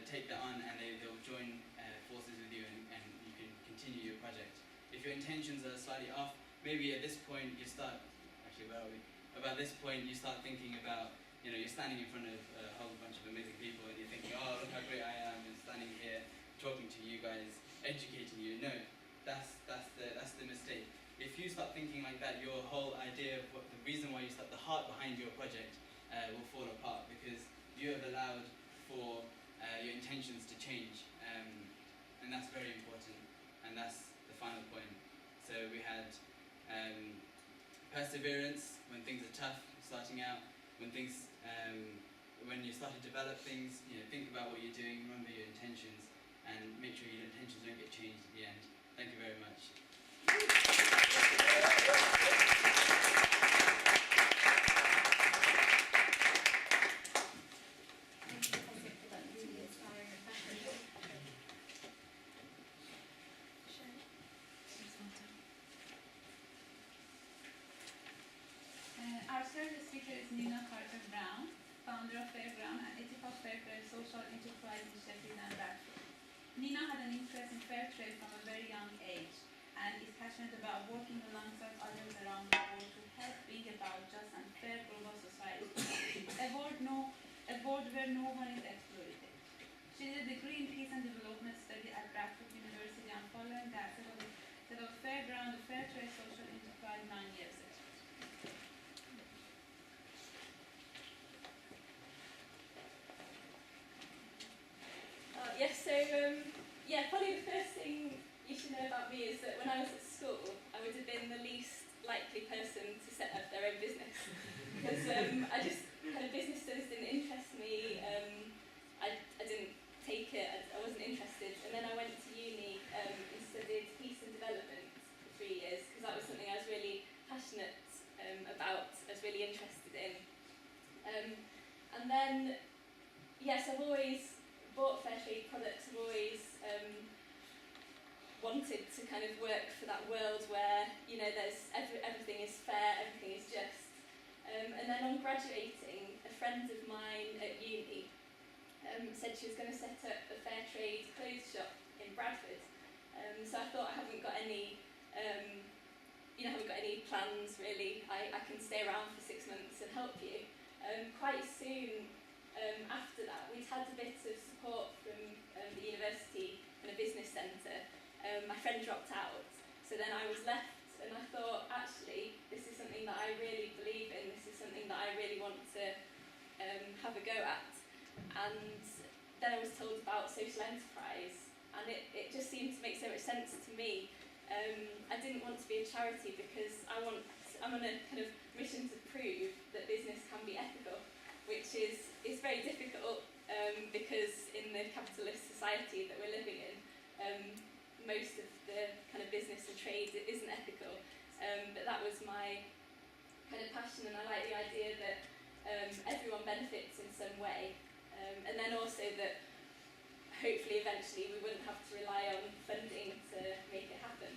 take that on, and they'll join forces with you, and you can continue your project. If your intentions are slightly off, maybe at this point you start, actually where are we? About this point you start thinking about, you're standing in front of a whole bunch of amazing people, and you're thinking, oh, look how great I am, and standing here talking to you guys, educating you. No, that's the mistake. If you start thinking like that, your whole idea of the reason why you start, the heart behind your project will fall apart, because you have allowed for your intentions to change, and that's very important, and that's the final point. So we had perseverance when things are tough, starting out, when you start to develop things, think about what you're doing, remember your intentions, and make sure your intentions don't get changed at the end. Thank you very much. Our third speaker is Nina Carter-Brown, founder of Fairground, an ethical fair trade social enterprise in Sheffield and Bradford. Nina had an interest in fair trade from a very young age, and is passionate about working alongside others around the world to help bring about just and fair global society, a world where no one is exploited. She did a degree in peace and development study at Bradford University, and following that set up Fairground, a fair trade social enterprise 9 years ago. Probably the first thing you should know about me is that when I was at school, I would have been the least likely person to set up their own business. Because business studies didn't interest me, I didn't take it, I wasn't interested. And then I went to uni and studied peace and development for 3 years, because that was something I was really passionate about, I was really interested in. And then, yes, I've always bought fair trade products, I've always wanted to kind of work for that world where, there's everything is fair, everything is just. And then on graduating, a friend of mine at uni said she was going to set up a fair trade clothes shop in Bradford. So I thought, I haven't got any plans really. I can stay around for 6 months and help you. Quite soon after that, we'd had a bit of support from the university and a business centre. My friend dropped out, so then I was left, and I thought, actually, this is something that I really believe in, this is something that I really want to have a go at. And then I was told about social enterprise, and it just seemed to make so much sense to me. I didn't want to be a charity because I'm on a kind of mission to prove that business can be ethical, which is very difficult because in the capitalist society that we're living in, most of the kind of business and trade isn't ethical. But that was my kind of passion, and I like the idea that everyone benefits in some way, and then also that hopefully eventually we wouldn't have to rely on funding to make it happen.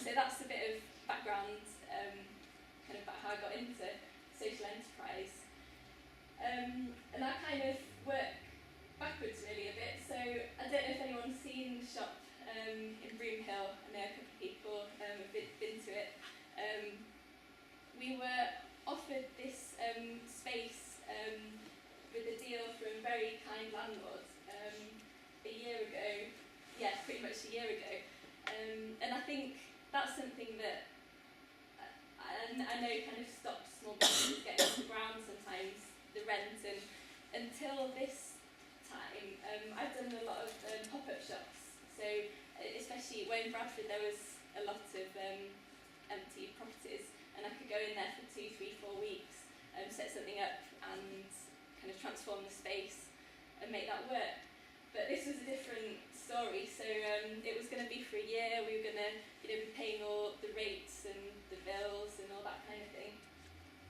So that's a bit of background kind of about how I got into social enterprise. And I kind of work backwards really a bit, so I don't know if anyone's seen the shop in Broomhill. I know a couple of people have been to it. We were offered this space with a deal from a very kind landlord a year ago, pretty much a year ago. And I think that's something that I know kind of stops small businesses getting off the ground sometimes, the rent, and until this time I've done a lot of pop-up shops. So especially when in Bradford there was a lot of empty properties, and I could go in there for 2, 3, 4 weeks, set something up and kind of transform the space and make that work. But this was a different story, so it was going to be for a year. We were going to be paying all the rates and the bills and all that kind of thing.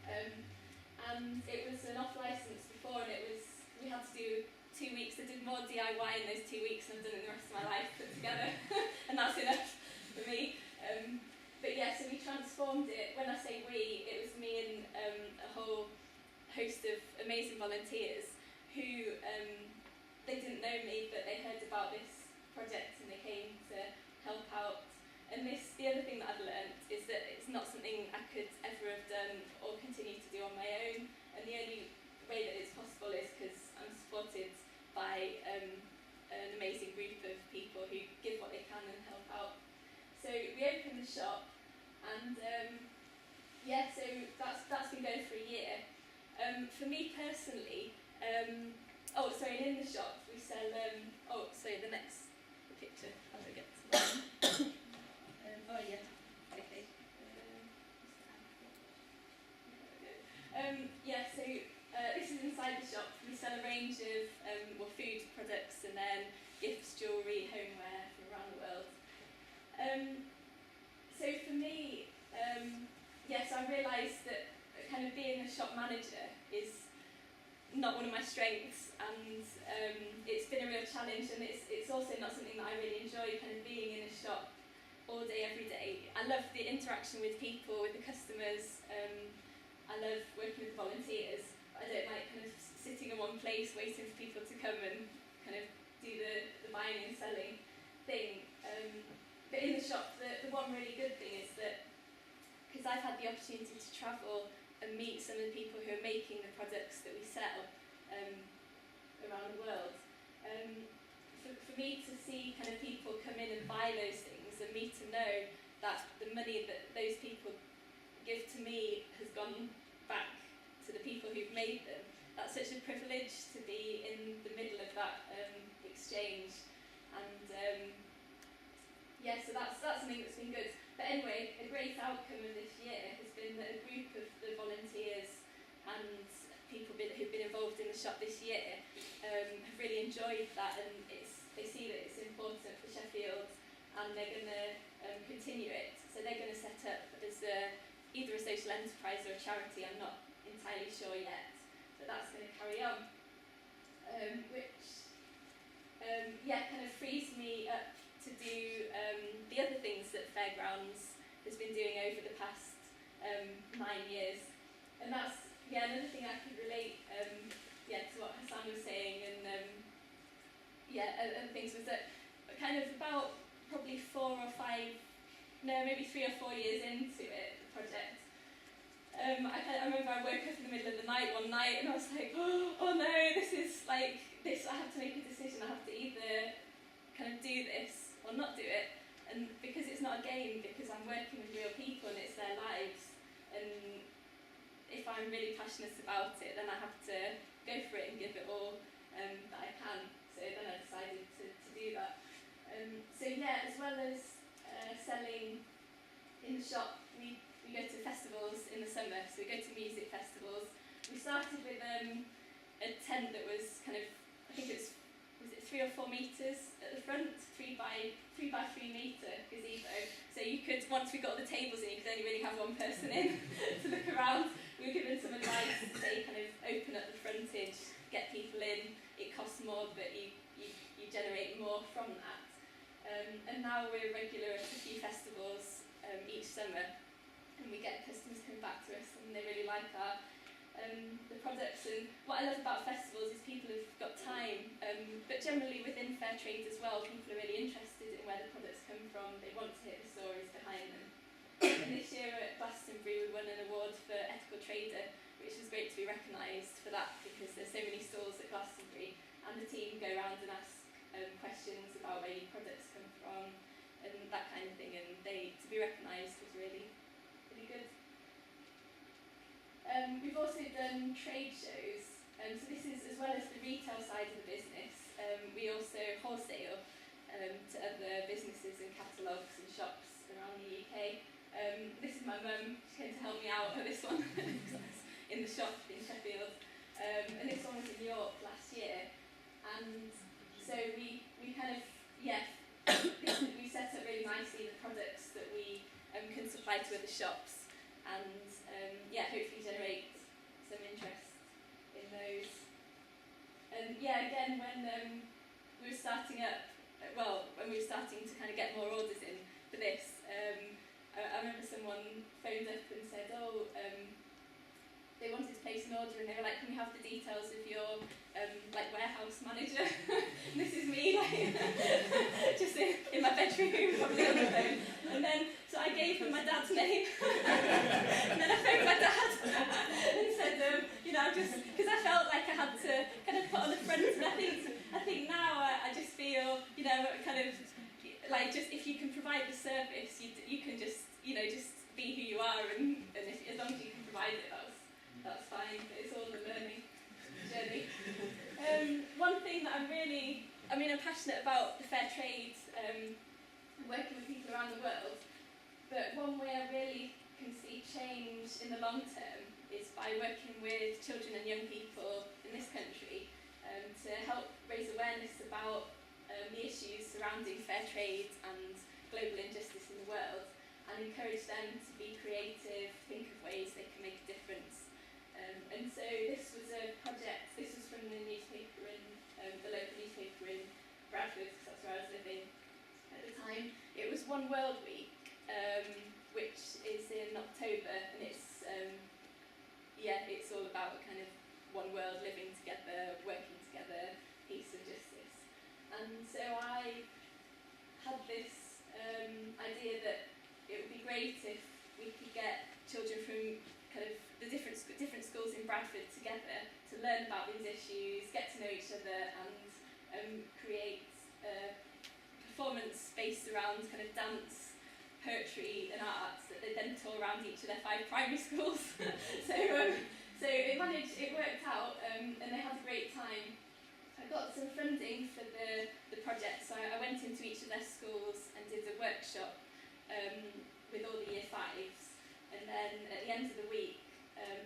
And it was an off-licence before, and we had to do 2 weeks. I did more DIY in those 2 weeks than I've done in the rest of my life put together, and that's enough for me. But yeah, so we transformed it. When I say we, it was me and a whole host of amazing volunteers who they didn't know me, but they heard about this project and they came to help out. And the other thing that I've learned is that it's not something I could ever have done or continue to do on my own. And the only way that it's possible is because I'm supported by an amazing group of people who give what they can and help out. So we opened the shop, and so that's been going for a year. For me personally, and in the shop we sell. The next picture. How do I get to that? Okay. This is inside the shop. We sell a range of food products and then gifts, jewellery, homeware from around the world. So for me, I realised that kind of being a shop manager is not one of my strengths, and it's been a real challenge, and it's also not something that I really enjoy, kind of being in a shop all day, every day. I love the interaction with people, with the customers. I love working with volunteers. I don't like kind of sitting in one place waiting for people to come and kind of do the buying and selling thing. But in the shop, the one really good thing is that because I've had the opportunity to travel and meet some of the people who are making the products that we sell around the world. For me to see kind of people come in and buy those things, and me to know that the money that those people give to me has gone back to the people who've made them, that's such a privilege to be in the middle of that exchange. And so that's something that's been good. But anyway, a great outcome of this year has been that a group of the volunteers and people who've been involved in the shop this year have really enjoyed that, and they see that it's important for Sheffield, and they're going to continue it. So they're going to set up as either a social enterprise or a charity. I'm not entirely sure yet, but that's going to carry on, which kind of frees me up to do the other things that Fairgrounds has been doing over the past 9 years. And that's another thing I could relate to what Hassan was saying, and other things was that kind of about probably 3 or 4 years into it, the project, I remember I woke up in the middle of the night one night and I was like, oh no, this is like this. I have to make a decision. I have to either kind of do this or not do it. And because it's not a game, because I'm working with real people and it's their lives, and if I'm really passionate about it, then I have to go for it and give it all that I can. So then I decided to do do that. So yeah, as well as selling in the shop, we go to festivals in the summer, so we go to music festivals. We started with a tent that was kind of, I think it was it 3 or 4 metres at the front, 3 by 3 metre gazebo. So you could, once we got the tables in, you could only really have one person in to look around. We were given some advice to say kind of open up the frontage, get people in. It costs more, but you generate more from that. And now we're regular at a few festivals each summer, and we get customers coming back to us, and they really like the products. And what I love about festivals is people have got time, but generally within fair trade as well, people are really interested in where the products come from. They want to hear the stories behind them. And this year at Glastonbury we won an award for Ethical Trader, which was great to be recognised for that, because there's so many stalls at Glastonbury, and the team go around and ask questions about where your products come from and that kind of thing, and to be recognised was really, really good. We've also done trade shows, so this is as well as the retail side of the business. We also wholesale to other businesses and catalogues and shops around the UK. This is my mum. She's going to help me out with this one in the shop in Sheffield. And this one was in York last year. And so we kind of, we set up really nicely the products that we can supply to other shops, and hopefully generate some interest in those. And again, when we were starting to kind of get more orders in for this, I remember someone phoned up and said, they wanted to place an order, and they were like, can we have the details of your warehouse manager? And this is me, just in my bedroom, probably on the phone. And then, so I gave him my dad's name. And then I phoned my dad and said, just, because I felt like I had to kind of put on the front, and I think now I just feel, kind of, just if you can provide the service, you can just, just be who you are, and as long as you can provide it, that's fine. It's all the learning journey. One thing that I'm passionate about the fair trade, working with people around the world, but one way I really can see change in the long term is by working with children and young people in this country to help raise awareness about the issues surrounding fair trade and global injustice in the world, and encourage them to be creative, think of ways they can make a difference. And so this was a project, this was from the newspaper the local newspaper in Bradford, because that's where I was living at the time. It was One World Week, which is in October, and it's all about kind of one world living together, working together, peace and justice. And so I had this idea that it would be great if we could get children from kind of the different schools in Bradford together to learn about these issues, get to know each other, and create a performance based around kind of dance, poetry and arts that they then tour around each of their 5 primary schools. So it worked out, and they had a great time. I got some funding for the project, so I went into each of their schools and did a workshop with all the year 5s, and then at the end of the week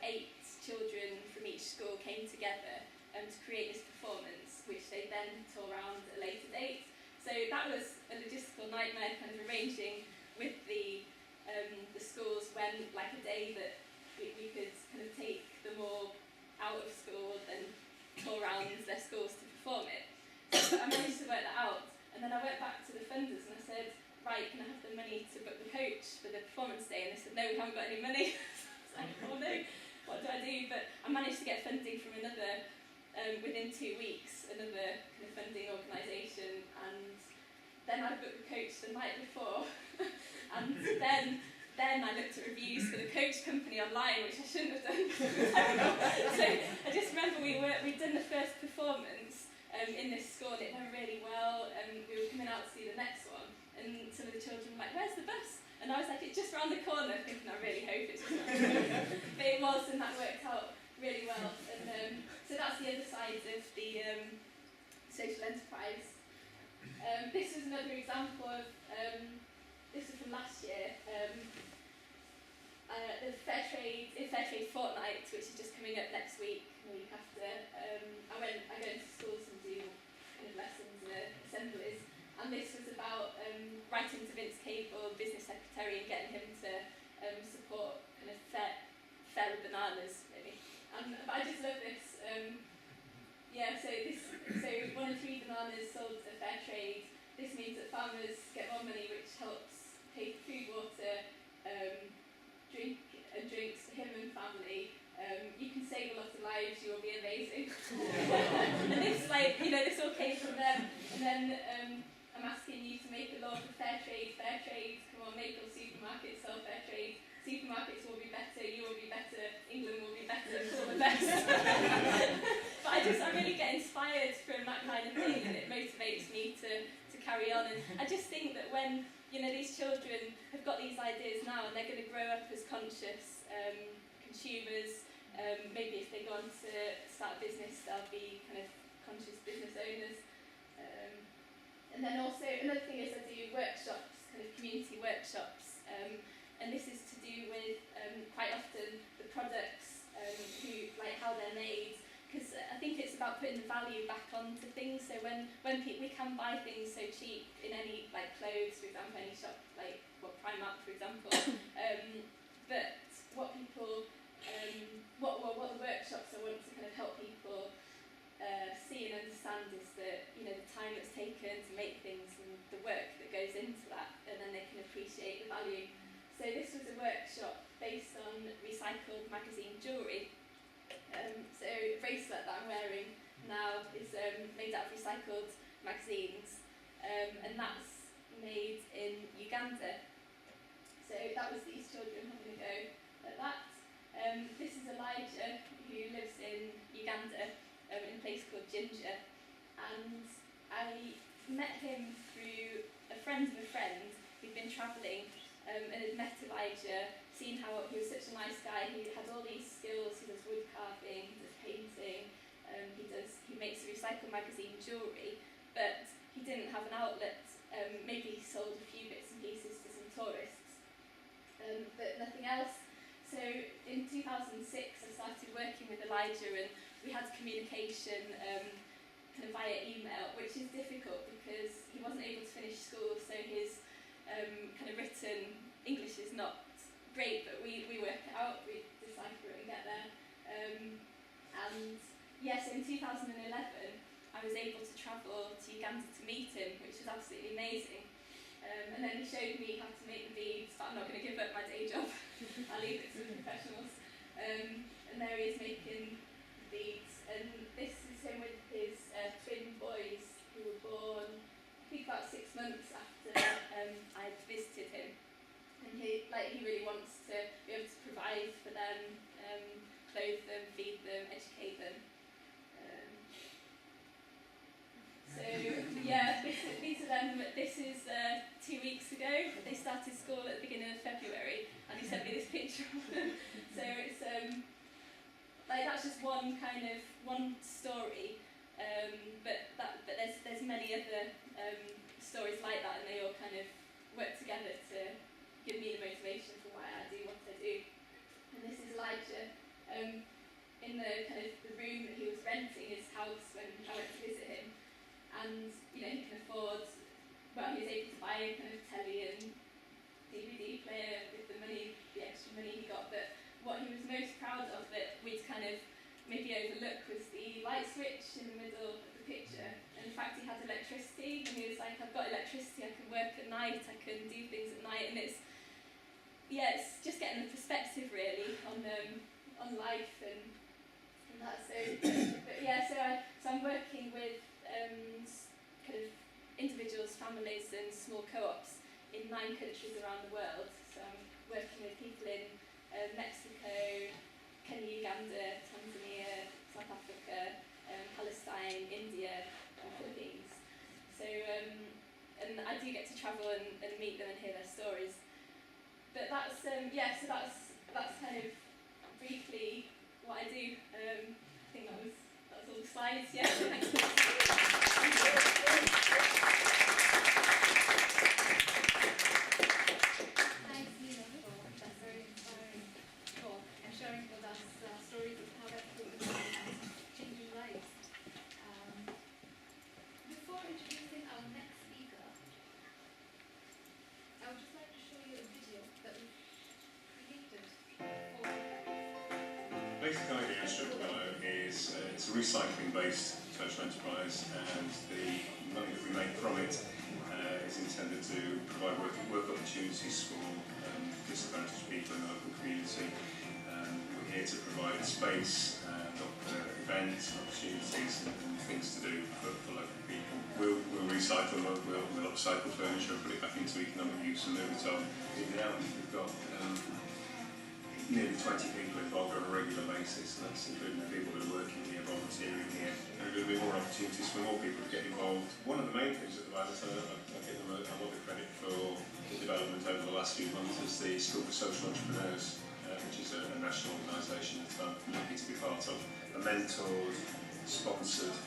8 children from each school came together to create this performance, which they then tore around at a later date. So that was a logistical nightmare, kind of arranging with the schools when, a day that we could kind of take them all out of school and tour around their schools to perform it. So I managed to work that out, and then I went back to the funders and I said, right, can I have the money to book the coach for the performance day? And they said, no, we haven't got any money. I was like, oh no, what do I do? But I managed to get funding from another, within 2 weeks, another kind of funding organisation, and then I booked the coach the night before, and then I looked at reviews for the coach company online, which I shouldn't have done. So I just remember we'd done the first performance in this school, and it went really well, and we were coming out to see the next one, and some of the children were like, where's the bus? And I was like, it's just round the corner, thinking I really hope it's just round the corner. But it was, and that worked out really well. And so that's the other side of the social enterprise. This is another example of, this is from last year, the Fair Trade Fortnight, which is just coming up next week, the week after. I go into schools and do kind of lessons and assemblies, and this was about writing to Vince Cable, business secretary, and getting him to support kind of fairer bananas, really. But I just love this. So 1 in 3 bananas sold at fair trade. This means that farmers get more money, which helps pay for food, water, drinks for him and family. You can save a lot of lives. You will be amazing. And this, this all came from them. And then I'm asking you to make a law for fair trade. Fair trade. Come on, make all supermarkets sell fair trade. Supermarkets will be better. You will be better. England will be better. It's all the best. But I really get inspired from that kind of thing, and it motivates me to carry on. And I just think that when these children have got these ideas now, and they're going to grow up as conscious consumers. Maybe if they go on to start a business, they'll be kind of conscious business owners. And then also another thing is I do workshops, kind of community workshops, and this is to do with quite often the products, how they're made. Because I think it's about putting the value back onto things. So when we can buy things so cheap in any clothes, for example, any shop Primark, for example. But what people, what the workshops I want to kind of help people see and understand is that the time that's taken to make things and the work that goes into that, and then they can appreciate the value. So this was a workshop based on recycled magazine jewellery. So a bracelet that I'm wearing now is made out of recycled magazines, and that's made in Uganda. So that was these children having a go at that. This is Elijah, who lives in Uganda, in a place called Ginger, and I met him through a friend of a friend who'd been travelling and had met Elijah, seen how he was such a nice guy. He had all these skills. He does wood carving, he does painting, he makes recycled magazine jewellery, but he didn't have an outlet. Maybe he sold a few bits and pieces to some tourists, but nothing else. So in 2006 I started working with Elijah, and we had communication kind of via email, which is difficult because he wasn't able to finish school, so his kind of written English is not great, but we work it out, we decipher it and get there. And yes, in 2011 I was able to travel to Uganda to meet him, which was absolutely amazing. And then he showed me how to make the beads, but I'm not going to give up my day job. I'll leave it to the professionals. And there he is making the beads. And this is him with his twin boys, who were born, I think, about 6 months after I'd visited him. And he really wants to be able to provide for them, clothe them, feed them, educate them. So yeah, these are them. This is 2 weeks ago. They started school at the beginning of February, and he sent me this picture of them. So it's that's just one story, but there's many other stories like that, and they all kind of work together to give me the motivation for why I do what I do. And this is Elijah in the kind of the room that he was renting, his house, when I went to visit him. And he can afford, he was able to buy a kind of telly and DVD player with the extra money he got. But what he was most proud of that we'd kind of maybe overlook was the light switch in the middle of the picture. And in fact, he had electricity, and he was like, I've got electricity, I can work at night, I can do things at night. And it's just getting the perspective really on life and that. So I'm working with kind of individuals, families and small co-ops in 9 countries around the world. So I'm working with people in Mexico, Kenya, Uganda, Tanzania, South Africa, Palestine, India and Philippines. So and I do get to travel and meet them and hear their stories. But that's so that's kind of briefly what I do. I think that was all the slides. Yeah. Thanks. recycling-based social enterprise, and the money that we make from it is intended to provide work opportunities for disadvantaged people in the local community. We're here to provide space and events, opportunities and things to do for local people. We'll recycle, we'll upcycle furniture and put it back into economic use and move it on. Now we've got nearly 20 people involved on a regular basis, and that's including the people that are working here, volunteering here. There are going to be more opportunities for more people to get involved. One of the main things at the moment, I give them a lot of credit for the development over the last few months, is the School for Social Entrepreneurs, which is a national organisation that I'm lucky to be part of. A mentored, sponsored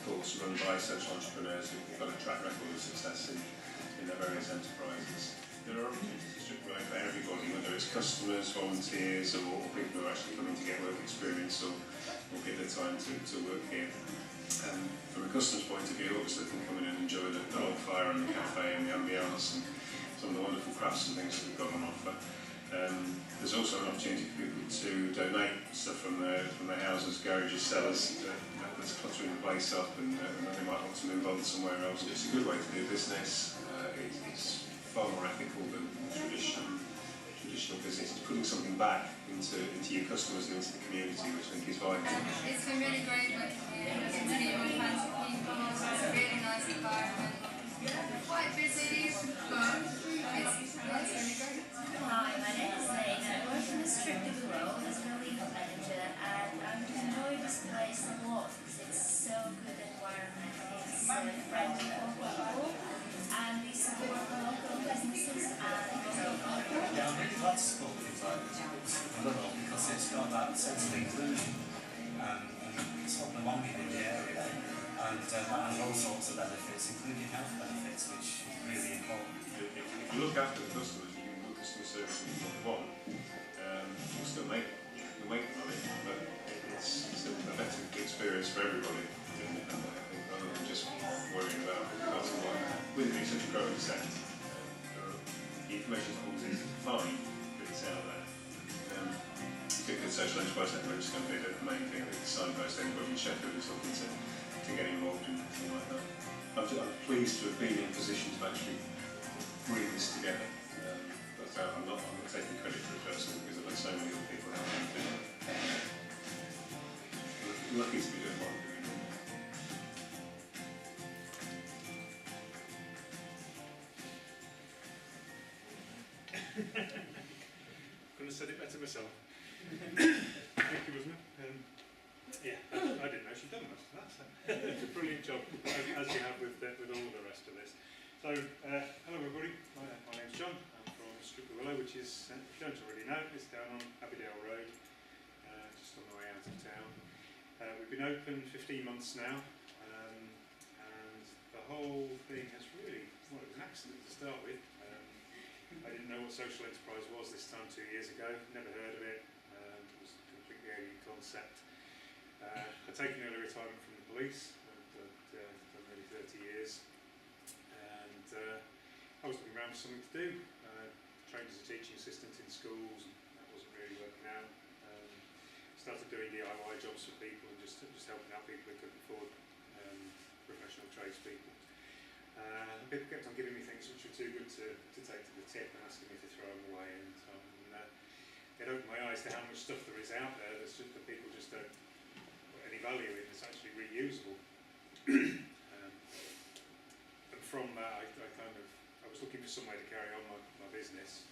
course run by social entrepreneurs who've got a track record of success in their various enterprises. There are opportunities to provide for everybody, whether it's customers, volunteers, or people who are actually coming to get work experience or give their time to work here. From a customer's point of view, obviously they can come in and enjoy the log fire and the cafe and the ambience and some of the wonderful crafts and things that we've got on offer. There's also an opportunity for people to donate stuff from their houses, garages, cellars that's cluttering the place up, and they might want to move on somewhere else. It's a good way to do business. It's far more ethical than traditional business. It's putting something back into your customers and into the community, which I think is vital. It's been really great working here. It's really all kinds of people. It's a really nice environment. Quite busy, but it's really great. Hi, my name is Zane. I work in the Sheffield role as a relief manager, and I enjoy this place a lot because it's so good environment. It's friendly for people, and we support the local businesses and local people. Yeah, I'm really glad to support things like this because it's got that sense of inclusion and sort of belonging in the area, and all sorts of benefits, including health benefits, which is really important. If you look after the customers, you can put customer service in what they want. You'll still make money, but it's still a better experience for everybody. I think rather than just worrying about the bottom line. With it being such a growing sector, the information is always easy to find, but it's out there. I think the social enterprise network is going to be the main thing that signpost anybody in Sheffield who's looking to get involved in something like that. I'm pleased to have been in a position to actually bring this together. But I'm not taking credit for it personally because I've had so many other people helping me do it. Lucky to be doing what I'm doing. Couldn't have said it better myself. Thank you, wasn't it? Yeah, I didn't know she'd done most of that. So it's a brilliant job, as you have with all the rest of this. So, hello everybody. My name's John. I'm from Strictly Willow, which is, if you don't already know, it's down on Abbeydale Road, just on the way out of town. We've been open 15 months now, and the whole thing has really, well, it was an accident to start with. I didn't know what social enterprise was this time 2 years ago, never heard of it. It was a completely alien concept. I'd taken early retirement from the police, I'd done nearly 30 years, and I was looking around for something to do. Trained as a teaching assistant in schools, and that wasn't really working out. Started doing DIY jobs for people and just helping out people who couldn't afford professional tradespeople. People kept on giving me things which were too good to take to the tip and asking me to throw them away, and it opened my eyes to how much stuff there is out there that's just that people just don't put any value in that's actually reusable. And from that I was looking for some way to carry on my business.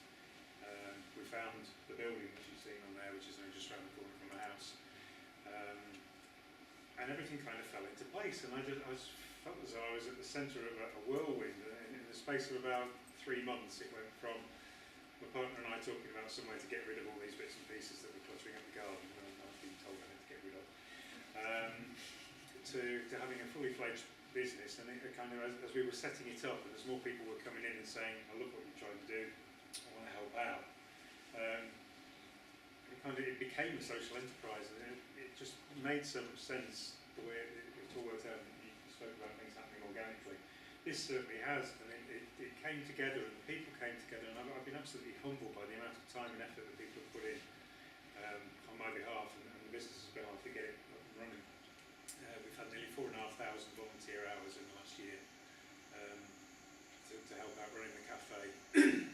We found the building which you've seen on there, which is only just around the corner from my house. And everything kind of fell into place, and I felt as though I was at the centre of a whirlwind. In the space of about 3 months, it went from my partner and I talking about some way to get rid of all these bits and pieces that were cluttering up the garden, and I've been told I had to get rid of, to having a fully fledged business. And it kind of, as we were setting it up, and as more people were coming in and saying, "I love what you're trying to do, I want to help out," it became a social enterprise, and it just made some sense the way it all worked out. You spoke about things happening organically. This certainly has, and it came together, and people came together, and I've been absolutely humbled by the amount of time and effort that people have put in on my behalf and the business's behalf to get it had nearly 4,500 volunteer hours in the last year to help out running the cafe and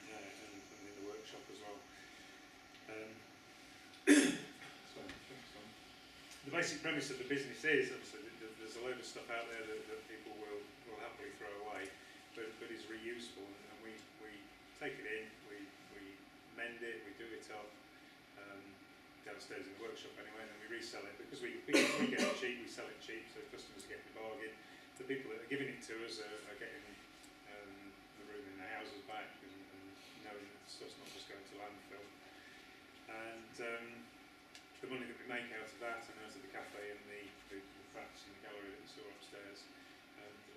in the workshop as well. The basic premise of the business is, obviously, there's a load of stuff out there that people will happily throw away, but is reusable, and we take it in, we mend it, we do it up downstairs in the workshop anyway, and then we resell it, because we get it cheap, we sell it cheap, so customers are getting a bargain. The people that are giving it to us are getting the room in their houses back, and knowing that the stuff's not just going to landfill. And the money that we make out of that and out of the cafe and the flats and the gallery that we saw upstairs,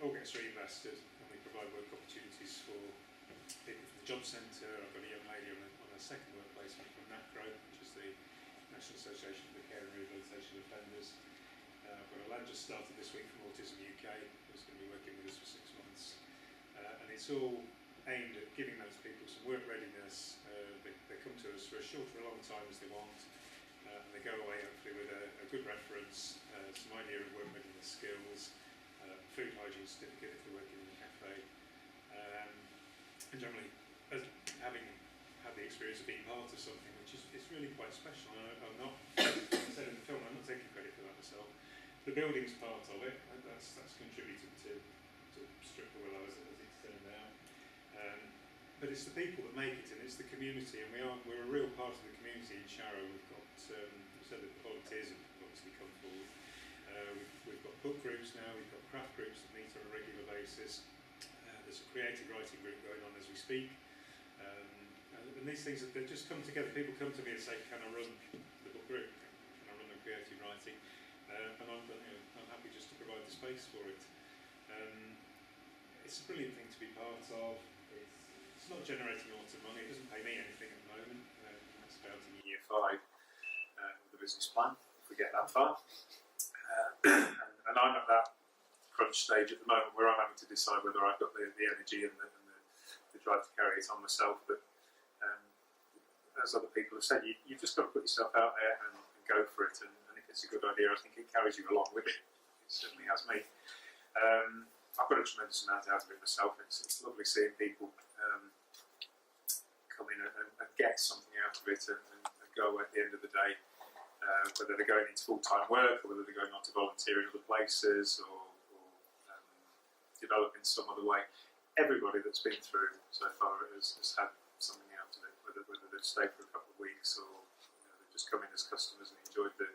all gets reinvested, and we provide work opportunities for people from the job centre. I've got a young lady on a second work placement from NACRO, which is the National Association for the Care and Rehabilitation of Offenders. I've got a lad just started this week from Autism UK, who's going to be working with us for 6 months. And it's all aimed at giving those people some work readiness. They come to us for as short or a long time as they want, and they go away hopefully with a good reference, some idea of work readiness skills, food hygiene certificate if they're working in a cafe, and generally having had the experience of being part of something which is really quite special. I'm not, as I said in the film, I'm not taking credit for that myself. The building's part of it, and that's contributed to Strip the Willow as it's turned out. But it's the people that make it, and it's the community, and we're a real part of the community in Sharrow. We've got, we said that the volunteers have obviously come forward. We've got book groups now, we've got craft groups that meet on a regular basis. There's a creative writing group going on as we speak. And these things, they just come together. People come to me and say, can I run the book group? Can I run the creative writing? And I'm happy just to provide the space for it. It's a brilliant thing to be part of. It's not generating a lot of money. It doesn't pay me anything at the moment. That's about in year 5 of the business plan, if we get that far. And I'm at that crunch stage at the moment where I'm having to decide whether I've got the energy and the drive to carry it on myself. But as other people have said, you've just got to put yourself out there and go for it. And if it's a good idea, I think it carries you along with it. It certainly has me. I've got a tremendous amount out of it myself. It's lovely seeing people come in and get something out of it and go at the end of the day, whether they're going into full-time work or whether they're going on to volunteer in other places or develop in some other way. Everybody that's been through so far has had something out of it, whether they've stayed for a couple of weeks or they've just come in as customers and enjoyed the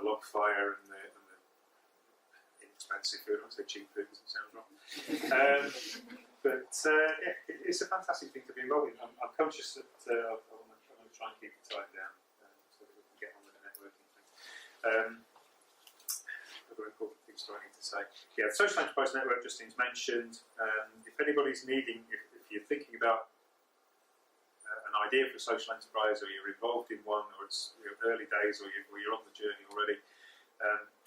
log fire and the inexpensive food. I won't say cheap food because it sounds wrong. But it's a fantastic thing to be involved in. I'm conscious that I want to try and keep the time down so that we can get on with the networking thing. Other important things I need to say. Yeah, the Social Enterprise Network Justine's mentioned. If anybody's needing, if you're thinking about an idea for a social enterprise, or you're involved in one, or it's early days, or you're on the journey already,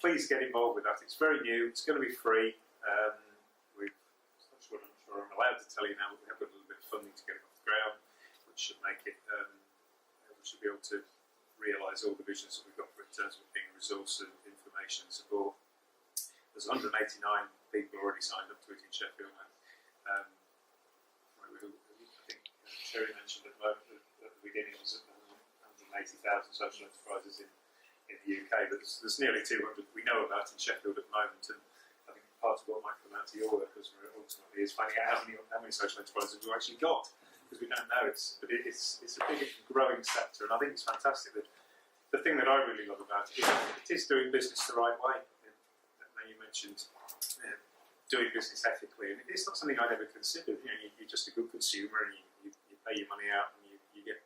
please get involved with that. It's very new. It's going to be free. I'm not sure I'm allowed to tell you now, but we have got a little bit of funding to get it off the ground, which should make it. We should be able to realise all the visions that we've got for it in terms of being a resource of information and support. There's 189 people already signed up to it in Sheffield. I think Sherry mentioned at the beginning it was 180,000 social enterprises in the UK, but there's nearly 200 we know about in Sheffield at the moment, and I think part of what might come out to your work ultimately is finding out how many social enterprises we've actually got, because we don't know. It's a big growing sector, and I think it's fantastic. That the thing that I really love about it is doing business the right way. Now you mentioned doing business ethically, and it's not something I'd ever considered. You're just a good consumer, and you pay your money out, and you get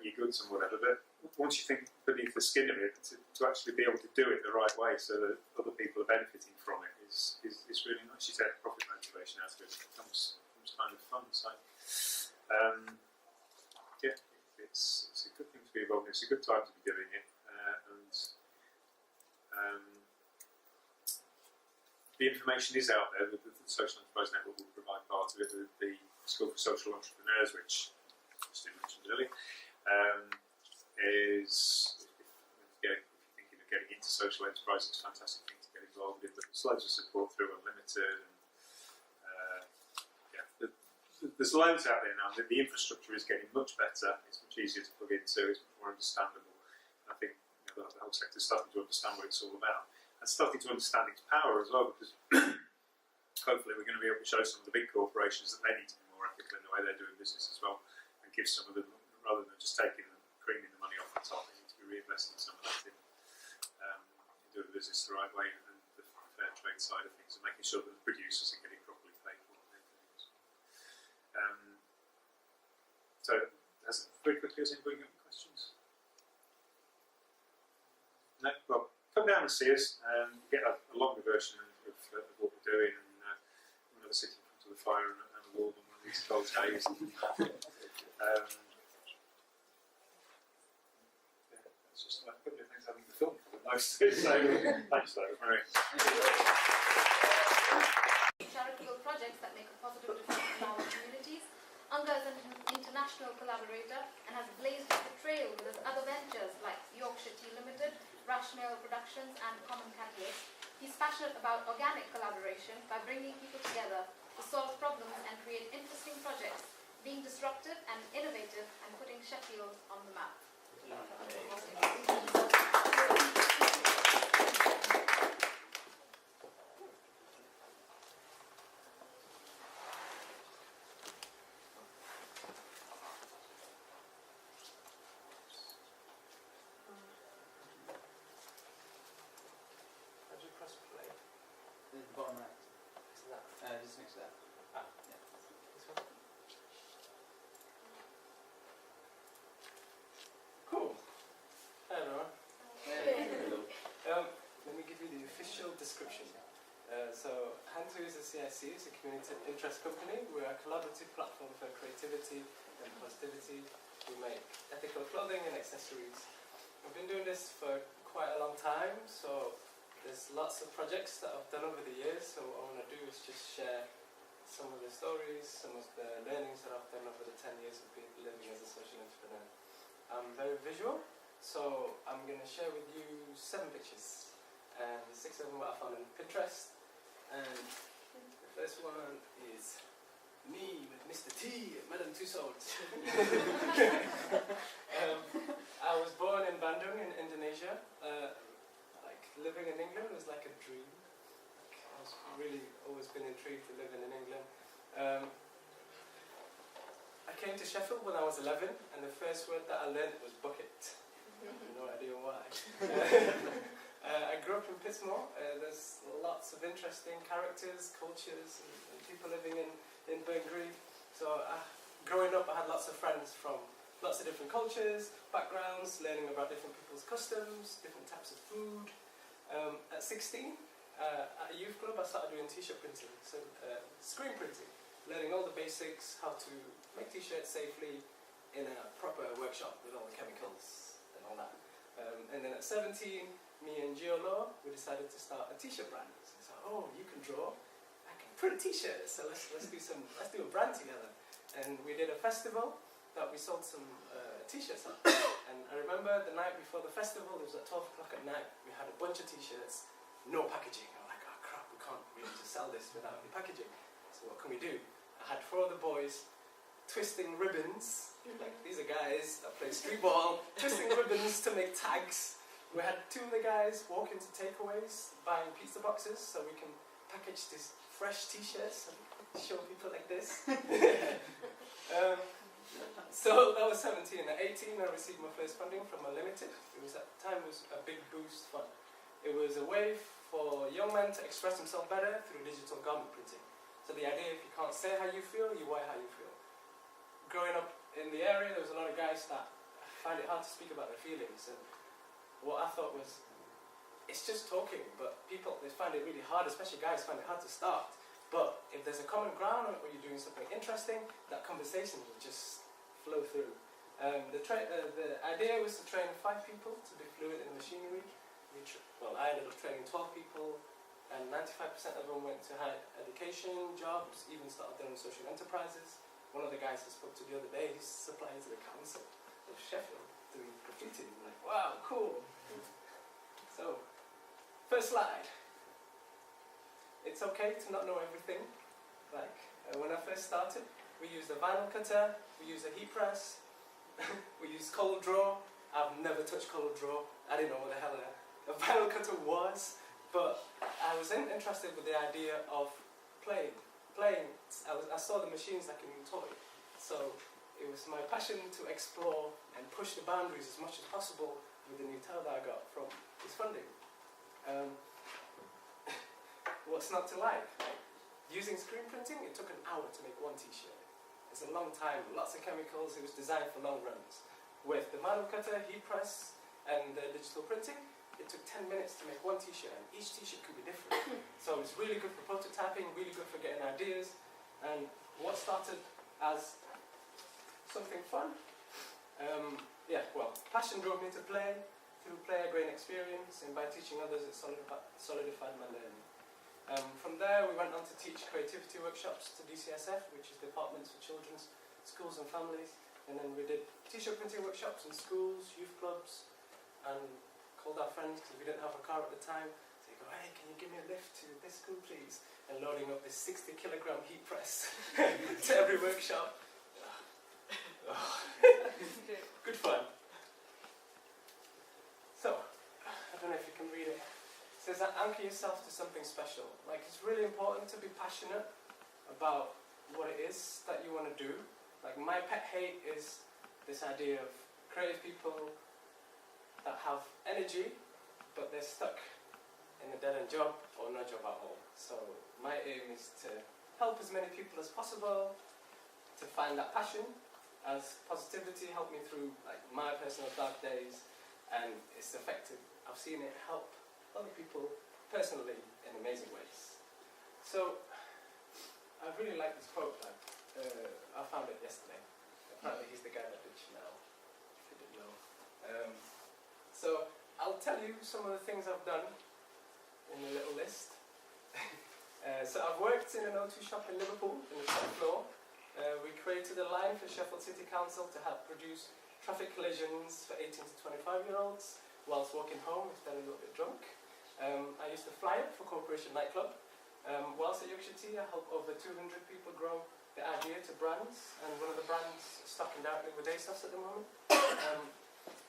your goods and whatever. But once you think beneath the skin of it, to actually be able to do it the right way, so that other people are benefiting from it, is really nice. You take profit motivation out of it. It becomes kind of fun. So it's a good thing to be involved in. It's a good time to be doing it, and the information is out there. The Social Enterprise Network will provide part of it. The School for Social Entrepreneurs, which Steve mentioned earlier, is if you're thinking of getting into social enterprise is a fantastic thing to get involved in. But there's loads of support through Unlimited. And, there's loads out there now. The infrastructure is getting much better. It's much easier to plug into. It's much more understandable. And I think the whole sector is starting to understand what it's all about, and starting to understand its power as well. Because hopefully we're going to be able to show some of the big corporations that they need to be more ethical in the way they're doing business as well, and give some of them, rather than just creaming the money off the top, they need to be reinvesting some of that in doing business the right way and the fair trade side of things, and making sure that the producers are getting properly paid for what they're doing as well. So, very quickly, has anybody got any questions? No? Well, come down and see us and get a longer version of what we're doing, and we'll never sit in front of the fire and a wall on one of these cold days. It's just like a couple of things I think the film covered most. So, thanks for that, Mary. Charitable projects that make a positive difference in our communities. Anga is an international collaborator and has blazed the trail with his other ventures like Yorkshire Tea Limited, Rationale Productions and Common Catalyst. He's passionate about organic collaboration by bringing people together to solve problems and create interesting projects, being disruptive and innovative and putting Sheffield on the map. The bottom right. So that, just next to that. Ah, yeah. This one. Cool. Hi everyone. Let me give you the official description. So, Hantu is a CIC, it's a community interest company. We're a collaborative platform for creativity and positivity. We make ethical clothing and accessories. We've been doing this for quite a long time, so there's lots of projects that I've done over the years, so what I want to do is just share some of the stories, some of the learnings that I've done over the 10 years of being living as a social entrepreneur. I'm very visual, so I'm going to share with you 7 pictures, and 6 of them I found on Pinterest. And the first one is me with Mr. T at Madame Tussauds. I was born in Bandung in Indonesia. Living in England was like a dream. I was really always been intrigued to living in England. I came to Sheffield when I was 11, and the first word that I learned was bucket. I have no idea why. I grew up in Pittsmore. There's lots of interesting characters, cultures, and people living in Bungary. So growing up, I had lots of friends from lots of different cultures, backgrounds, learning about different people's customs, different types of food. At 16, at a youth club, I started doing t-shirt printing, so screen printing, learning all the basics, how to make t-shirts safely in a proper workshop with all the chemicals and all that. And then at 17, me and Giolo, we decided to start a t-shirt brand. So we said, oh, you can draw, I can print t-shirts, so let's do a brand together. And we did a festival that we sold some t-shirts on. And I remember the night before the festival, it was at 12 o'clock at night, we had a bunch of t-shirts, no packaging. I'm like, oh crap, we can't really just sell this without any packaging. So what can we do? I had 4 of the boys twisting ribbons, like these are guys that play street ball, twisting ribbons to make tags. We had 2 of the guys walk into takeaways, buying pizza boxes so we can package these fresh t-shirts and show people like this. So that was 17. At 18, I received my first funding from Unlimited. It was at the time it was a big boost fund. It was a way for young men to express themselves better through digital garment printing. So the idea, if you can't say how you feel, you wear how you feel. Growing up in the area, there was a lot of guys that find it hard to speak about their feelings. And what I thought was, it's just talking, but people, they find it really hard, especially guys find it hard to start. But if there's a common ground or you're doing something interesting, that conversation will just flow through. The idea was to train 5 people to be fluent in machinery. I ended up training 12 people, and 95% of them went to higher education, jobs, even started their own social enterprises. One of the guys I spoke to the other day, he's supplying to the council of Sheffield doing graffiti. I'm like, wow, cool. So, first slide. It's okay to not know everything. Like, when I first started, we used a vinyl cutter, we used a heat press, we used cold draw. I've never touched cold draw. I didn't know what the hell a vinyl cutter was, but I was interested with the idea of playing. I saw the machines like a new toy, so it was my passion to explore and push the boundaries as much as possible with the new toy that I got from this funding. What's not to like? Using screen printing, it took an hour to make one t-shirt. It's a long time, lots of chemicals, it was designed for long runs. With the vinyl cutter, heat press, and digital printing, it took 10 minutes to make one t-shirt, and each t-shirt could be different. So it's really good for prototyping, really good for getting ideas, and what started as something fun, passion drove me to play. Through play I gained experience, and by teaching others it solidified my learning. From there we went on to teach creativity workshops to DCSF, which is Departments for Children's Schools and Families, and then we did t-shirt printing workshops in schools, youth clubs, and called our friends because we didn't have a car at the time. So you go, hey, can you give me a lift to this school please? And loading up this 60 kilogram heat press to every workshop. Good fun. So, I don't know if you can read it. It says that anchor yourself to something special. Like, it's really important to be passionate about what it is that you want to do. Like, my pet hate is this idea of creative people that have energy, but they're stuck in a dead-end job or no job at all. So my aim is to help as many people as possible to find that passion, as positivity helped me through like my personal dark days, and it's effective. I've seen it help other people personally in amazing ways. So I really like this quote. I found it yesterday. Apparently he's the guy that did Chanel, if you didn't know. So I'll tell you some of the things I've done in a little list. So I've worked in an O2 shop in Liverpool, in the top floor. We created a line for Sheffield City Council to help reduce traffic collisions for 18 to 25-year-olds whilst walking home if they're a little bit drunk. I used to fly it for Corporation Nightclub. Whilst at Yorkshire Tea, I helped over 200 people grow the idea to brands, and one of the brands is stocking directly with ASOS at the moment.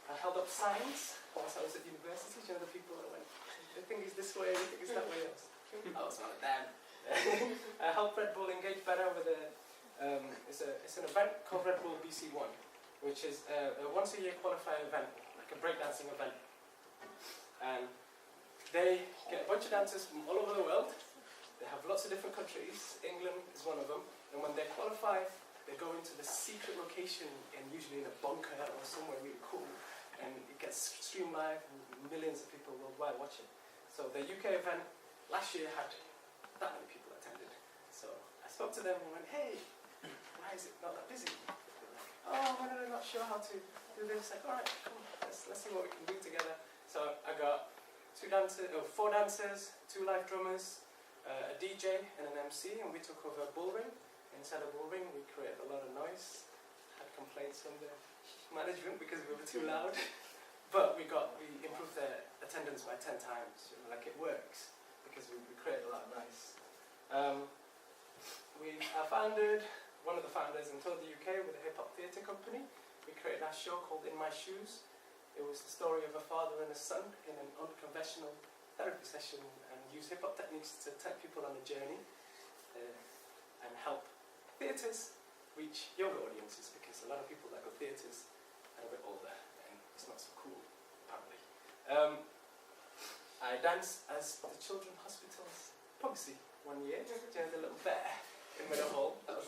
I held up signs whilst I was at university. You know, the people that went, they think it's this way, they think it's that way. I was one of them. I helped Red Bull engage better with it's an event called Red Bull BC1, which is a once-a-year qualifying event, like a breakdancing event. And they get a bunch of dancers from all over the world. They have lots of different countries. England is one of them. And when they qualify, they go into the secret location, and usually in a bunker or somewhere really cool. And it gets streamed live, and millions of people worldwide watch it. So the UK event last year had that many people attended. So I spoke to them and went, hey, why is it not that busy? They're like, oh, we're not sure how to do this. Like, all right, come on, let's see what we can do together. So I got 4 dancers, 2 live drummers, a DJ and an MC, and we took over a bull ring. Inside a bull ring, we created a lot of noise. Had complaints from the management because we were too loud. But we improved their attendance by 10 times. You know, like, it works because we created a lot of noise. I founded, one of the founders in toured the UK with a hip-hop theatre company. We created our show called In My Shoes. It was the story of a father and a son in an unconventional therapy session, and use hip-hop techniques to take people on a journey and help theatres reach younger audiences, because a lot of people that go theatres are a bit older and it's not so cool, apparently. I danced as the Children's Hospital's Pugsy 1 year, you know, the little bear in Middlehall. That was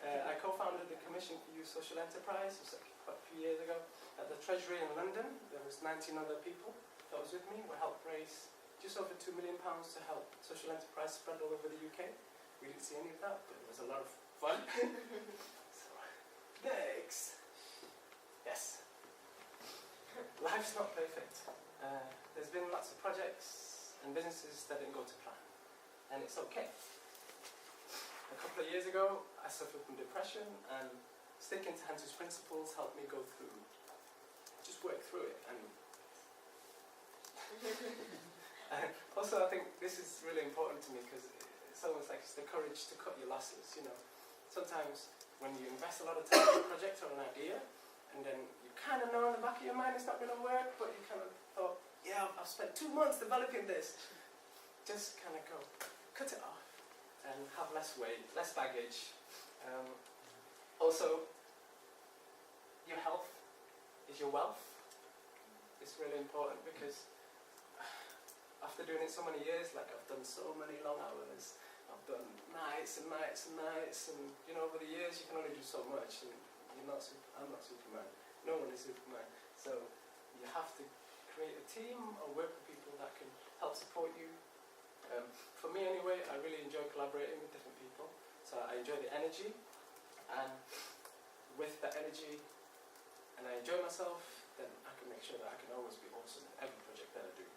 I co-founded the Commission for Youth Social Enterprise. It was like quite a few years ago. At the Treasury in London, there was 19 other people that was with me. We helped raise just over £2 million to help social enterprise spread all over the UK. We didn't see any of that, but it was a lot of fun. So, next. Yes. Life's not perfect. There's been lots of projects and businesses that didn't go to plan, and it's okay. A couple of years ago, I suffered from depression, and sticking to Hansu's principles helped me go through, just work through it. And Also, I think this is really important to me because it's almost like it's the courage to cut your losses, you know. Sometimes when you invest a lot of time in a project or an idea, and then you kind of know in the back of your mind it's not going to work, but you kind of thought, yeah, I've spent 2 months developing this. Just kind of go, cut it off, and have less weight, less baggage. Also, your health is your wealth. It's really important because after doing it so many years, like I've done so many long hours, I've done nights and nights and nights, and you know, over the years you can only do so much, and I'm not Superman, no one is Superman, so you have to create a team or work with people that can help support you. For me anyway, I really enjoy collaborating with different people, so I enjoy the energy, and with that energy, and I enjoy myself, then I can make sure that I can always be awesome in every project that I do.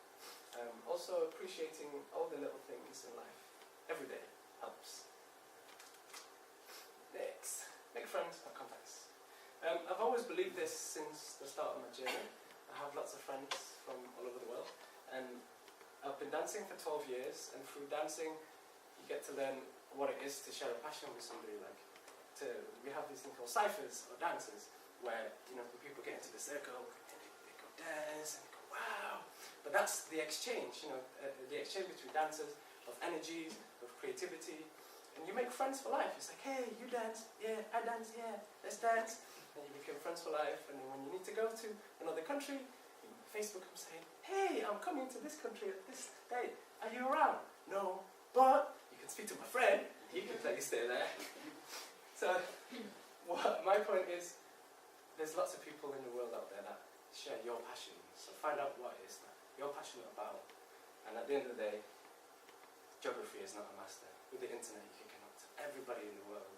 Also appreciating all the little things in life. Every day helps. Next, make friends, not contacts. I've always believed this since the start of my journey. I have lots of friends from all over the world, and I've been dancing for 12 years, and through dancing you get to learn what it is to share a passion with somebody. We have these things called ciphers or dances, where when people get into the circle and they go dance and they go wow. But that's the exchange, the exchange between dancers of energies, of creativity, and you make friends for life. It's like, hey, you dance, yeah, I dance, yeah, let's dance, and you become friends for life. And then when you need to go to another country, Facebook comes saying, hey, I'm coming to this country at this date. Are you around? No, but you can speak to my friend. He can let you stay there. So, my point is, there's lots of people in the world out there that share your passion. So find out what it is that you're passionate about. And at the end of the day, geography is not a master. With the internet, you can connect to everybody in the world.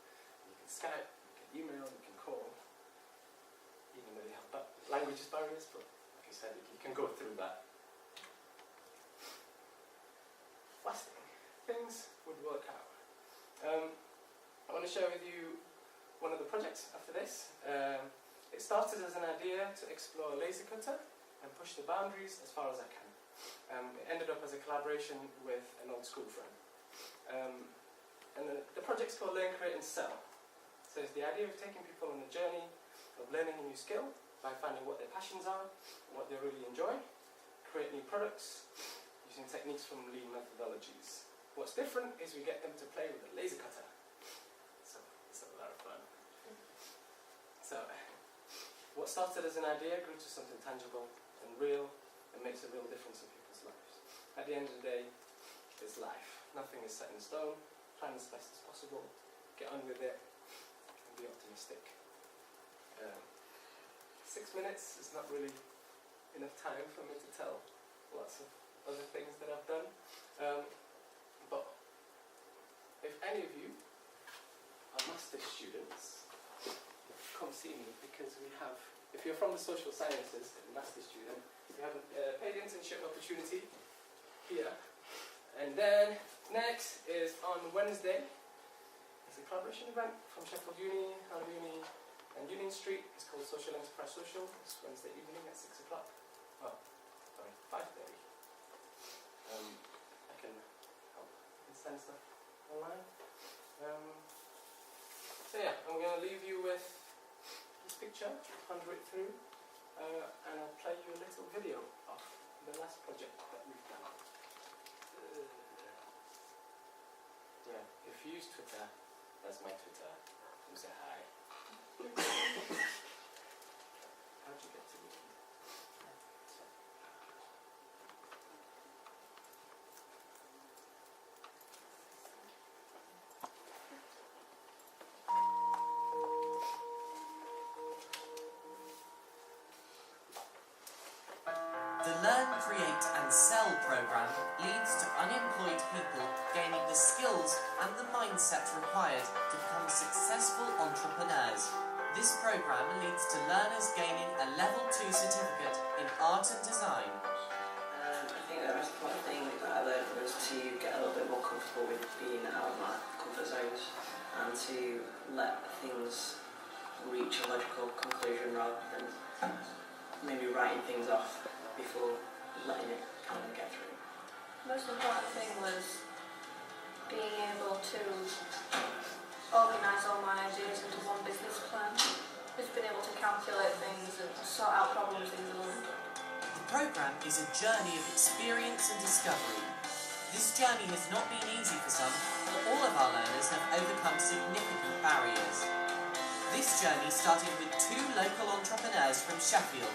You can Skype, you can email, you can call. Even though you have language barriers, but like I said, you can go through that. Last thing, things would work out. I want to share with you one of the projects after this. It started as an idea to explore a laser cutter and push the boundaries as far as I can. It ended up as a collaboration with an old school friend. And the project's called Learn, Create and Sell. So it's the idea of taking people on a journey of learning a new skill by finding what their passions are, what they really enjoy, create new products using techniques from lean methodologies. What's different is we get them to play with a laser cutter. So it's a lot of fun. So what started as an idea grew to something tangible and real and makes a real difference in people's lives. At the end of the day, it's life. Nothing is set in stone. Plan as best as possible. Get on with it and be optimistic. 6 minutes is not really enough time for me to tell lots of other things that I've done. But if any of you are master's students, come see me, because we have, if you're from the social sciences, a master's student, we have a paid internship opportunity here. And then next is on Wednesday, it's a collaboration event from Sheffield Uni, Hallam Uni, and Union Street. It's called Social Enterprise Social. It's Wednesday evening at 6 o'clock. Oh, sorry, 5:30. I can help and send stuff online. So yeah, I'm going to leave you with this picture, ponder it through, and I'll play you a little video of the last project that we've done. Yeah, if you use Twitter, that's my Twitter. Come say hi. How'd you get to me? The Learn, Create and Sell programme leads to unemployed people gaining the skills and the mindset required to become successful entrepreneurs. This programme leads to learners gaining a Level 2 certificate in art and design. I think the most important thing that I learned was to get a little bit more comfortable with being out of my comfort zones and to let things reach a logical conclusion rather than maybe writing things off before letting it kind of get through. Most important thing was being able to organise all my ideas into one business plan. Just being able to calculate things and sort out problems in the room. The programme is a journey of experience and discovery. This journey has not been easy for some, but all of our learners have overcome significant barriers. This journey started with two local entrepreneurs from Sheffield.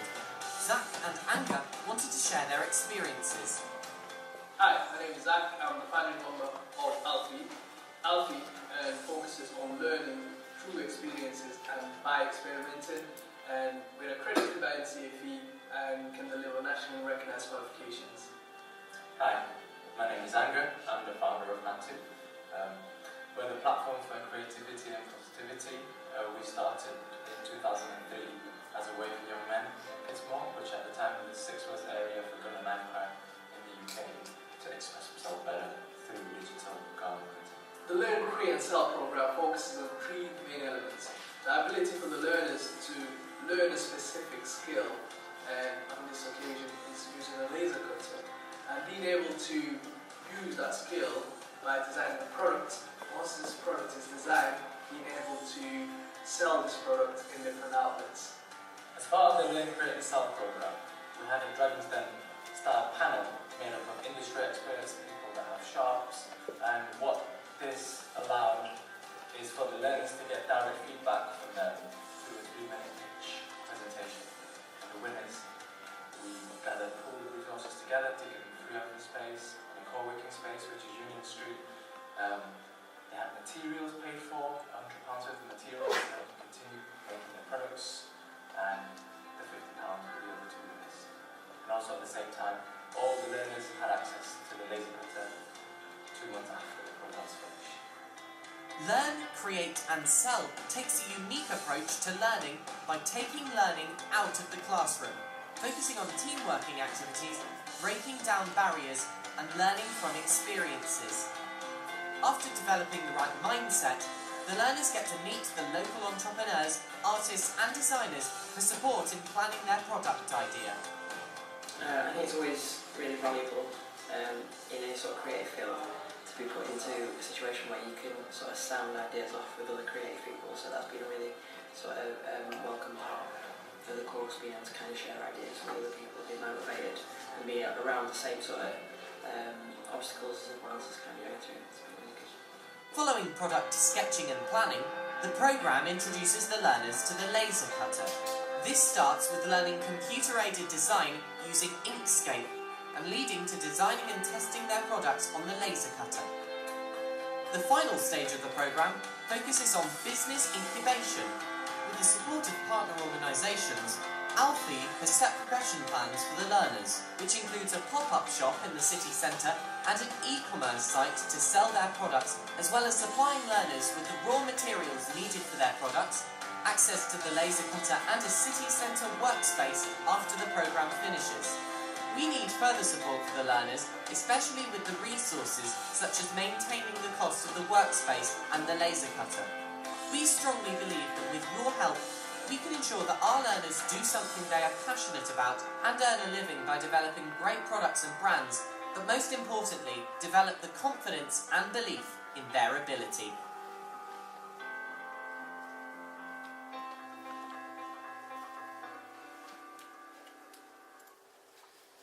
Zach and Anka wanted to share their experiences. Hi, my name is Zach. I'm the founding member of Alfie. Alfie focuses on learning through experiences and by experimenting, and we're accredited by the CFE and can deliver nationally recognised qualifications. Hi, my name is Anka. I'm the founder of Mantu. We're the platform for creativity and positivity. We started in 2003 as a way for young men in Pittsmore, which at the time was the 6th worst area for gun and knife crime in the UK, to express themselves better through digital garment printing. The Learn, Create and Sell program focuses on 3 main elements. The ability for the learners to learn a specific skill, and on this occasion is using a laser cutter, and being able to use that skill by designing a product. Once this product is designed, being able to sell this product in different outlets. As part of the Learn, Create and Sell program, we had a Dragon's Den style panel made up of industry experts, people that have shops, and what this allowed is for the learners to get direct feedback from them through a 3-minute pitch presentation. And the winners, we gathered pool of resources together to give them free office space and a co-working space, which is Union Street. They had materials paid for, £100 worth of materials, so they can continue making their products, and the £50 for the other 2 winners. And also at the same time, all the learners had access to the laser cutter 2 months after the program's finished. Learn, Create and Sell takes a unique approach to learning by taking learning out of the classroom, focusing on team-working activities, breaking down barriers and learning from experiences. After developing the right mindset, the learners get to meet the local entrepreneurs, artists and designers for support in planning their product idea. I think it's always really valuable in any sort of creative field to be put into a situation where you can sort of sound ideas off with other creative people, so that's been a really sort of welcome part of the course, being able to kind of share ideas with other people, be motivated and be around the same sort of obstacles as everyone else is kind of going through. It's been really good. Following product sketching and planning, the programme introduces the learners to the laser cutter. This starts with learning computer-aided design using Inkscape and leading to designing and testing their products on the laser cutter. The final stage of the programme focuses on business incubation. With the support of partner organisations, Alfie has set progression plans for the learners, which includes a pop-up shop in the city centre and an e-commerce site to sell their products, as well as supplying learners with the raw materials needed for their products, access to the laser cutter and a city centre workspace after the programme finishes. We need further support for the learners, especially with the resources such as maintaining the cost of the workspace and the laser cutter. We strongly believe that with your help, we can ensure that our learners do something they are passionate about and earn a living by developing great products and brands, but most importantly, develop the confidence and belief in their ability.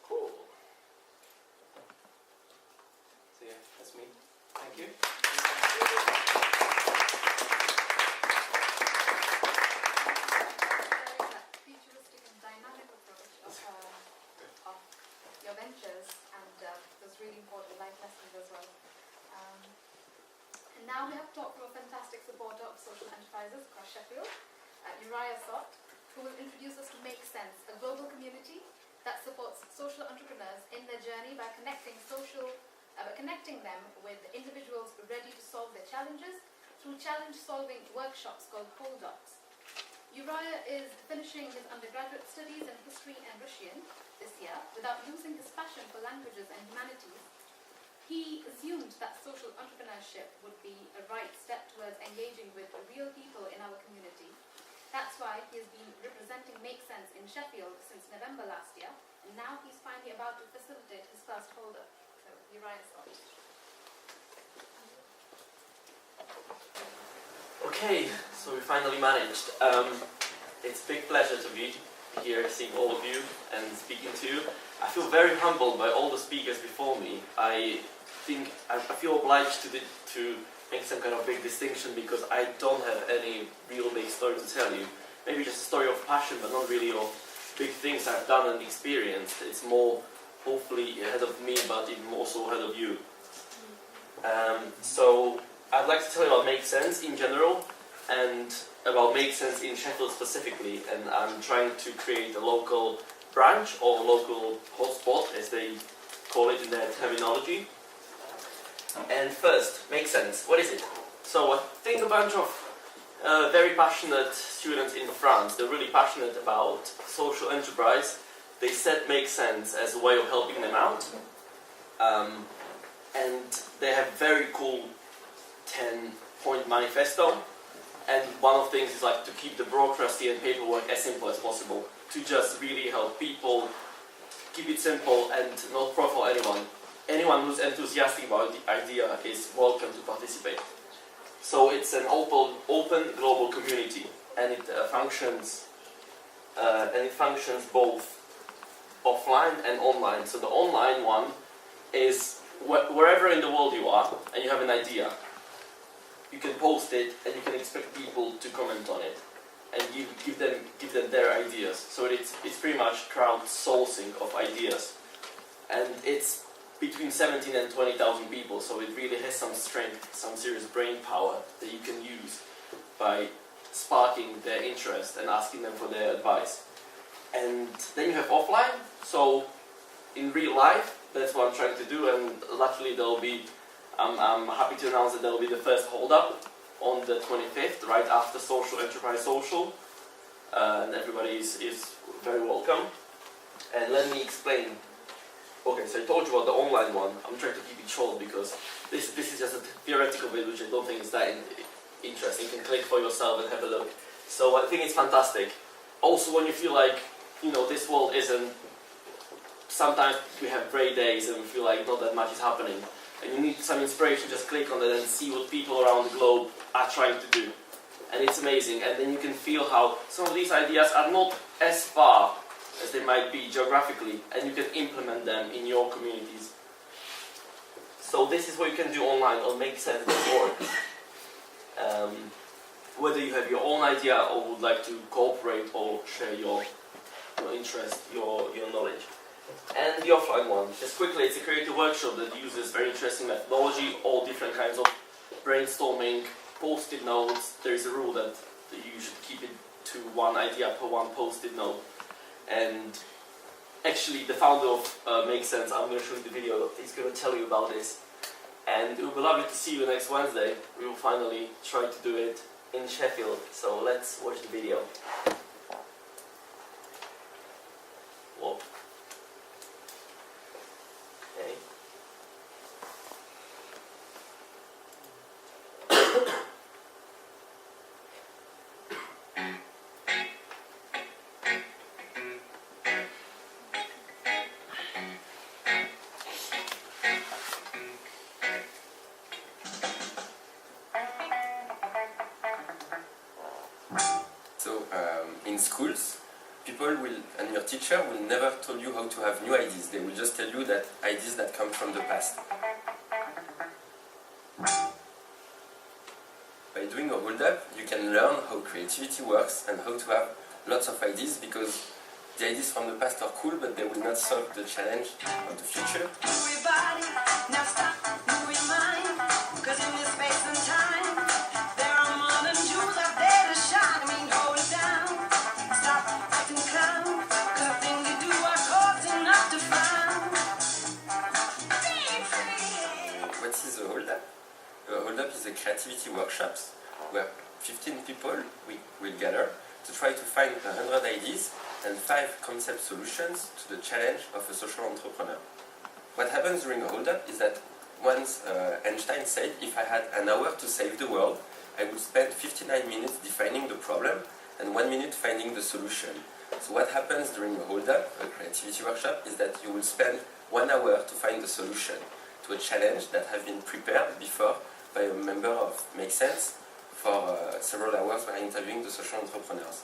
Cool. So yeah, that's me. Thank you. Futuristic and dynamic approach of your ventures, and those really important life lessons as well. And now we have talked to a fantastic supporter of social enterprises across Sheffield, Uriah Sott, who will introduce us to Make Sense, a global community that supports social entrepreneurs in their journey by connecting them with individuals ready to solve their challenges through challenge-solving workshops called Pole Docs. Uriah is finishing his undergraduate studies in history and Russian this year without losing his passion for languages and humanities. He assumed that social entrepreneurship would be a right step towards engaging with real people in our community. That's That's why he has been representing Make Sense in Sheffield since November last year, and now he's finally about to facilitate his first holder. So, Uriah Scott. Okay, so we finally managed. It's a big pleasure to be here, seeing all of you and speaking to you. I feel very humbled by all the speakers before me. I think I feel obliged to make some kind of big distinction because I don't have any real big story to tell you. Maybe just a story of passion, but not really of big things I've done and experienced. It's more, hopefully, ahead of me, but even more so ahead of you. So I'd like to tell you about Make Sense in general and about Make Sense in Sheffield specifically. And I'm trying to create a local branch or local hotspot, as they call it in their terminology. And first, Make Sense. What is it? So I think a bunch of very passionate students in France, they're really passionate about social enterprise. They set Make Sense as a way of helping them out. And they have very cool 10-point manifesto. And one of the things is like to keep the bureaucracy and paperwork as simple as possible. To just really help people, keep it simple and not profile anyone. Anyone who's enthusiastic about the idea is welcome to participate. So it's an open global community, and it functions both offline and online. So the online one is wherever in the world you are, and you have an idea, you can post it, and you can expect people to comment on it, and give them their ideas. So it's pretty much crowdsourcing of ideas, and it's between 17 and 20,000 people, so it really has some strength, some serious brain power that you can use by sparking their interest and asking them for their advice. And then you have offline, so in real life, that's what I'm trying to do, and luckily I'm happy to announce that there will be the first hold-up on the 25th, right after Social Enterprise Social, and everybody is very welcome. And let me explain. Okay, so I told you about the online one. I'm trying to keep it short because this is just a theoretical bit which I don't think is that interesting. You can click for yourself and have a look. So I think it's fantastic. Also, when you feel like, this world isn't, sometimes we have grey days and we feel like not that much is happening. And you need some inspiration, just click on it and see what people around the globe are trying to do. And it's amazing. And then you can feel how some of these ideas are not as far as they might be geographically, and you can implement them in your communities. So this is what you can do online on MakeSense.org. Whether you have your own idea or would like to cooperate or share your interest, your knowledge. And the offline one, just quickly, it's a creative workshop that uses very interesting methodology, all different kinds of brainstorming, post-it notes. There is a rule that you should keep it to one idea per one post-it note. And actually, the founder of Make Sense, I'm going to show you the video, he's going to tell you about this. And it will be lovely to see you next Wednesday. We will finally try to do it in Sheffield. So let's watch the video. Whoa. Okay. In schools, people will, and your teacher will never tell you how to have new ideas. They will just tell you that ideas that come from the past. By doing a hold-up, you can learn how creativity works and how to have lots of ideas, because the ideas from the past are cool, but they will not solve the challenge of the future. Everybody, now stop, move your mind, 'cause in this space and time, there are more than jewels out there to shine. I mean, hold it down, stop acting clown, 'cause the things you do are causing enough to frown. What is a hold-up? A hold-up is a creativity workshops where 15 people will gather to try to find 100 ideas and 5 concept solutions to the challenge of a social entrepreneur. What happens during a hold-up is that once Einstein said, if I had an hour to save the world, I would spend 59 minutes defining the problem, and 1 minute finding the solution. So what happens during a hold-up, a creativity workshop, is that you will spend 1 hour to find the solution to a challenge that has been prepared before by a member of Make Sense. For several hours we are interviewing the social entrepreneurs.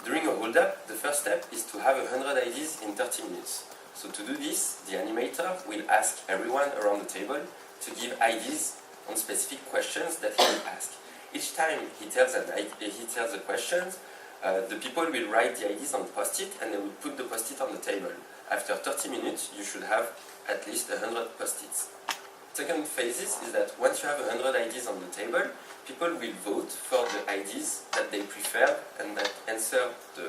During a hold-up, the first step is to have 100 ideas in 30 minutes. So to do this, the animator will ask everyone around the table to give ideas on specific questions that he will ask. Each time he tells the questions, the people will write the ideas on post-it and they will put the post-it on the table. After 30 minutes, you should have at least 100 post-its. Second phase is that once you have 100 ideas on the table, people will vote for the ideas that they prefer and that answer the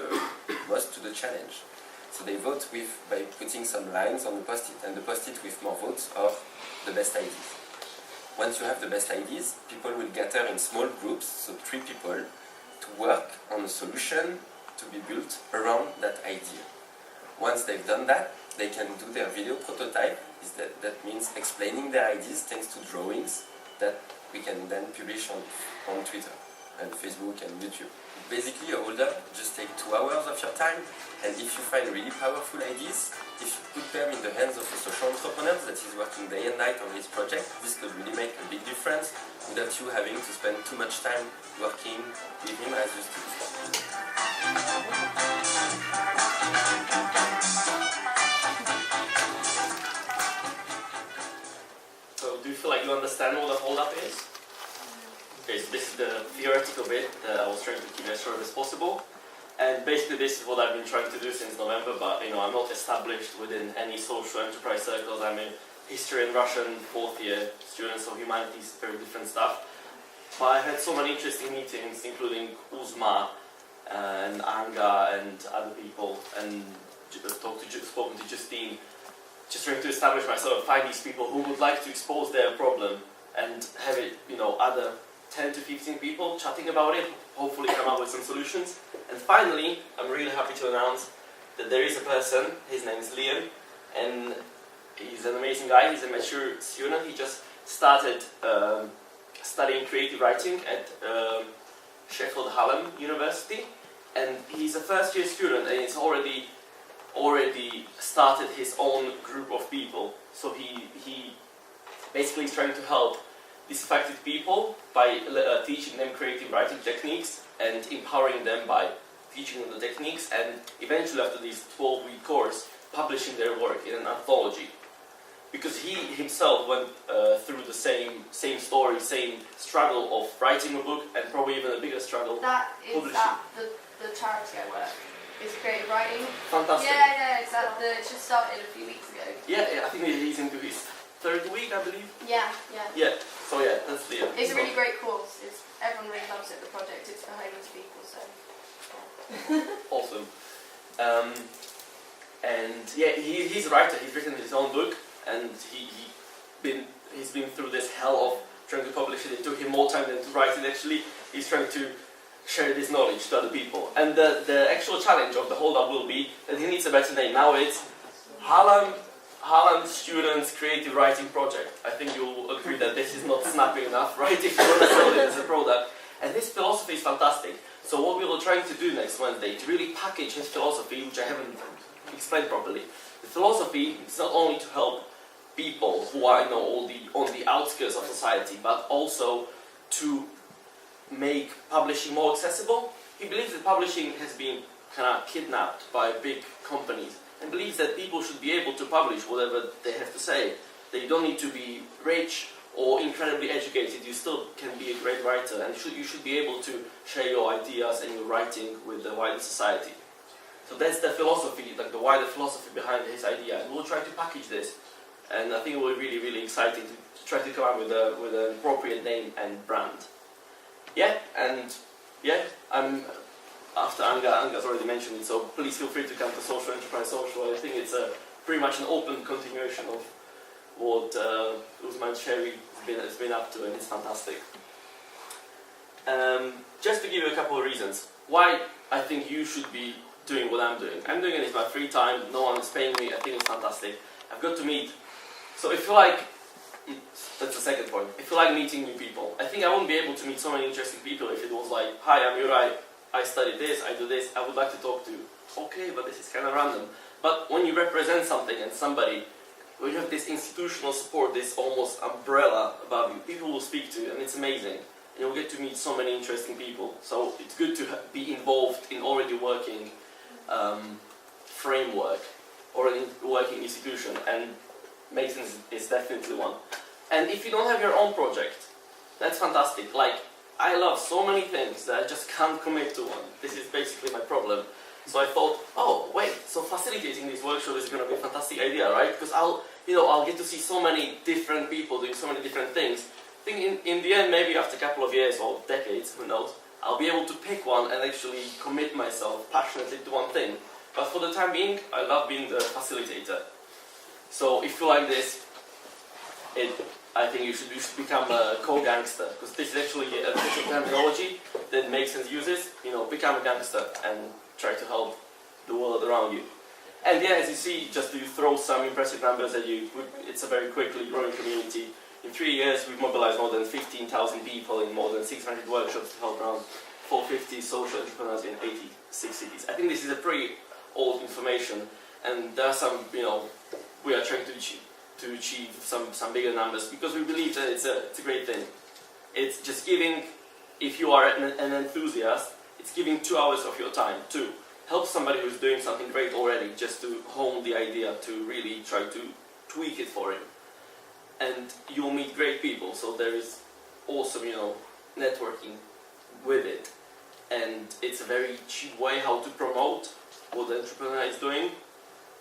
most to the challenge. So they vote by putting some lines on the post-it, and the post-it with more votes are the best ideas. Once you have the best ideas, people will gather in small groups, so 3 people, to work on a solution to be built around that idea. Once they've done that, they can do their video prototype. That means explaining their ideas thanks to drawings that we can then publish on Twitter and Facebook and YouTube. Basically, a hold-up just takes 2 hours of your time, and if you find really powerful ideas, if you put them in the hands of a social entrepreneur that is working day and night on his project, this could really make a big difference without you having to spend too much time working with him as used to. So do you feel like you understand what a hold-up is? Okay, so this is the theoretical bit that I was trying to keep as short as possible. And basically this is what I've been trying to do since November, but I'm not established within any social enterprise circles. I'm a history and Russian 4th year student, so humanities, very different stuff. But I had so many interesting meetings, including Uzma and Anga and other people, and spoken to Justine, just trying to establish myself, find these people who would like to expose their problem and have it, other 10 to 15 people chatting about it, hopefully come up with some solutions. And finally, I'm really happy to announce that there is a person, his name is Liam, and he's an amazing guy, he's a mature student. He just started studying creative writing at Sheffield University, and he's a first year student, and he's already started his own group of people. So he basically is trying to help disaffected people by teaching them creative writing techniques and empowering them by teaching them the techniques, and eventually after this 12-week course publishing their work in an anthology. Because he himself went through the same story, same struggle of writing a book, and probably even a bigger struggle publishing. The charity I work. It's creative writing. Fantastic. Yeah, exactly. It just started a few weeks ago. Yeah, I think he's into his 3rd week, I believe. Yeah. So that's the. It's a really great course. Everyone really loves it. The project. It's for homeless people, so. Yeah. Awesome. And yeah, he's a writer. He's written his own book, and he's been through this hell of trying to publish it. It took him more time than to write it. Actually, he's trying to share this knowledge to other people. And the actual challenge of the hold-up will be that he needs a better name. Now it's Haaland Students Creative Writing Project. I think you'll agree that this is not snappy enough, right? If you want to sell it as a product. And his philosophy is fantastic. So what we were trying to do next Wednesday, to really package his philosophy, which I haven't explained properly. The philosophy is not only to help people who are on the outskirts of society, but also to make publishing more accessible. He believes that publishing has been kind of kidnapped by big companies, and believes that people should be able to publish whatever they have to say. That you don't need to be rich or incredibly educated, you still can be a great writer, and you should be able to share your ideas and your writing with the wider society. So that's the philosophy, like the wider philosophy behind his idea, and we'll try to package this. And I think it will be really, really exciting to try to come up with an appropriate name and brand. I'm after Anga's already mentioned it, so please feel free to come to Social Enterprise Social. I think it's pretty much an open continuation of what Uzman Sherry has been up to, and it's fantastic. Just to give you a couple of reasons why I think you should be doing what I'm doing. I'm doing it in my free time, no one is paying me, I think it's fantastic. I've got to meet, so if you like, that's the second point, if you like meeting new people, I think I wouldn't be able to meet so many interesting people if it was like, hi, I'm Yurai, I study this, I do this, I would like to talk to you. Okay, but this is kind of random. But when you represent something and somebody, when you have this institutional support, this almost umbrella above you, people will speak to you, and it's amazing. And you'll get to meet so many interesting people. So it's good to be involved in already working framework, already working institution, and Masons is definitely one. And if you don't have your own project, that's fantastic. Like, I love so many things that I just can't commit to one. This is basically my problem. So I thought, oh wait, so facilitating this workshop is going to be a fantastic idea, right? Because I'll get to see so many different people doing so many different things. I think in the end, maybe after a couple of years or decades, who knows, I'll be able to pick one and actually commit myself passionately to one thing. But for the time being, I love being the facilitator. So if you like this, I think you should become a co-gangster, because this is actually a terminology that Masons uses. Become a gangster and try to help the world around you. And yeah, as you see, just to throw some impressive numbers at you, it's a very quickly growing community. In 3 years, we've mobilized more than 15,000 people in more than 600 workshops to help around 450 social entrepreneurs in 86 cities. I think this is a pretty old information, and there are some, we are trying to achieve some bigger numbers, because we believe that it's a great thing. It's just giving, if you are an enthusiast, it's giving 2 hours of your time to help somebody who's doing something great already, just to hone the idea, to really try to tweak it for him. And you'll meet great people, so there is awesome, networking with it. And it's a very cheap way how to promote what the entrepreneur is doing.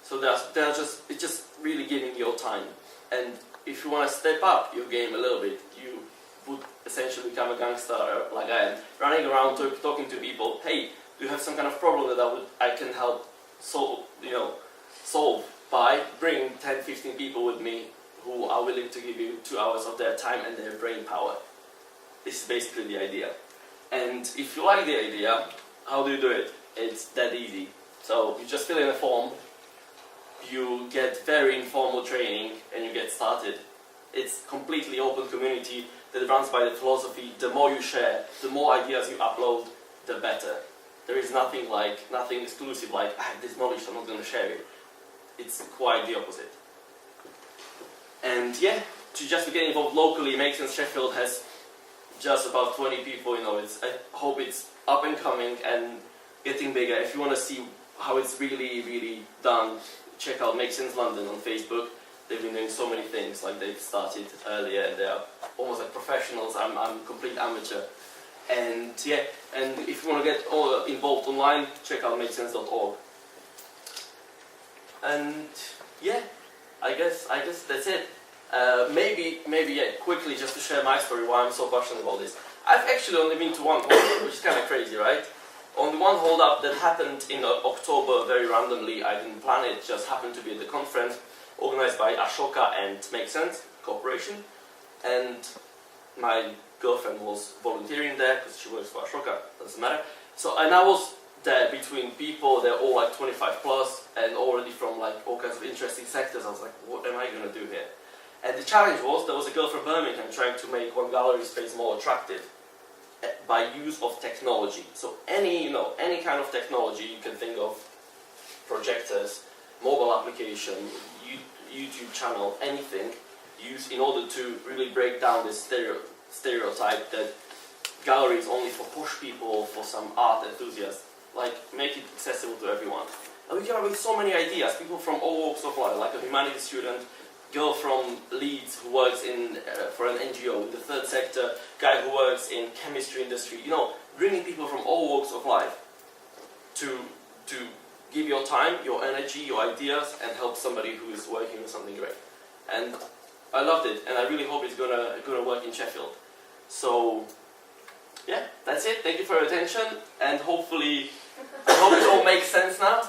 So it's just really giving your time. And if you want to step up your game a little bit, you would essentially become a gangster like I am, running around talking to people. Hey, do you have some kind of problem that I can help solve by bringing 10, 15 people with me who are willing to give you 2 hours of their time and their brain power. This is basically the idea. And if you like the idea, how do you do it? It's that easy. So you just fill in a form, you get very informal training, and you get started. It's completely open community that runs by the philosophy, the more you share, the more ideas you upload, the better. There is nothing exclusive like, I have this knowledge, I'm not going to share it. It's quite the opposite. And yeah, to just get involved locally, Masons Sheffield has just about 20 people, I hope it's up and coming and getting bigger. If you want to see how it's really, really done, check out Masons London on Facebook. They've been doing so many things, like they've started earlier, and they are almost like professionals. I'm a complete amateur. And yeah, and if you want to get involved online, check out masons.org. And yeah, I guess that's it. Maybe quickly just to share my story, why I'm so passionate about this. I've actually only been to one hold-up, which is kind of crazy, right? On one hold-up that happened in October, very randomly, I didn't plan it, just happened to be at the conference organized by Ashoka and Make Sense Corporation, and my girlfriend was volunteering there because she works for Ashoka, doesn't matter. So, and I was there between people, they're all like 25 plus and already from like all kinds of interesting sectors. I was like, what am I going to do here? And the challenge was, there was a girl from Birmingham trying to make one gallery space more attractive by use of technology. So any kind of technology you can think of, projectors, mobile application, YouTube channel, anything, used in order to really break down this stereotype that gallery is only for posh people, for some art enthusiasts. Like, make it accessible to everyone. And we came up with so many ideas, people from all walks of life, like a humanities student, girl from Leeds who works for an NGO in the third sector, guy who works in chemistry industry, bringing people from all walks of life to give your time, your energy, your ideas, and help somebody who is working on something great. And I loved it, and I really hope it's gonna work in Sheffield. So yeah, that's it. Thank you for your attention, and hopefully, I hope it all makes sense now.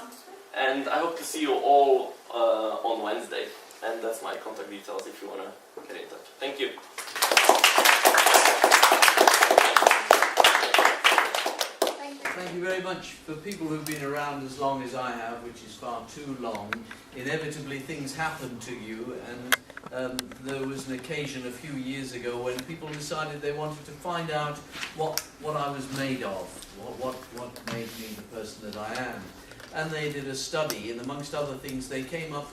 And I hope to see you all on Wednesday. And that's my contact details if you want to get in touch. Thank you. Thank you. thank you very much. For people who've been around as long as I have, which is far too long, inevitably things happen to you, and there was an occasion a few years ago when people decided they wanted to find out what I was made of, what made me the person that I am. And they did a study, and amongst other things they came up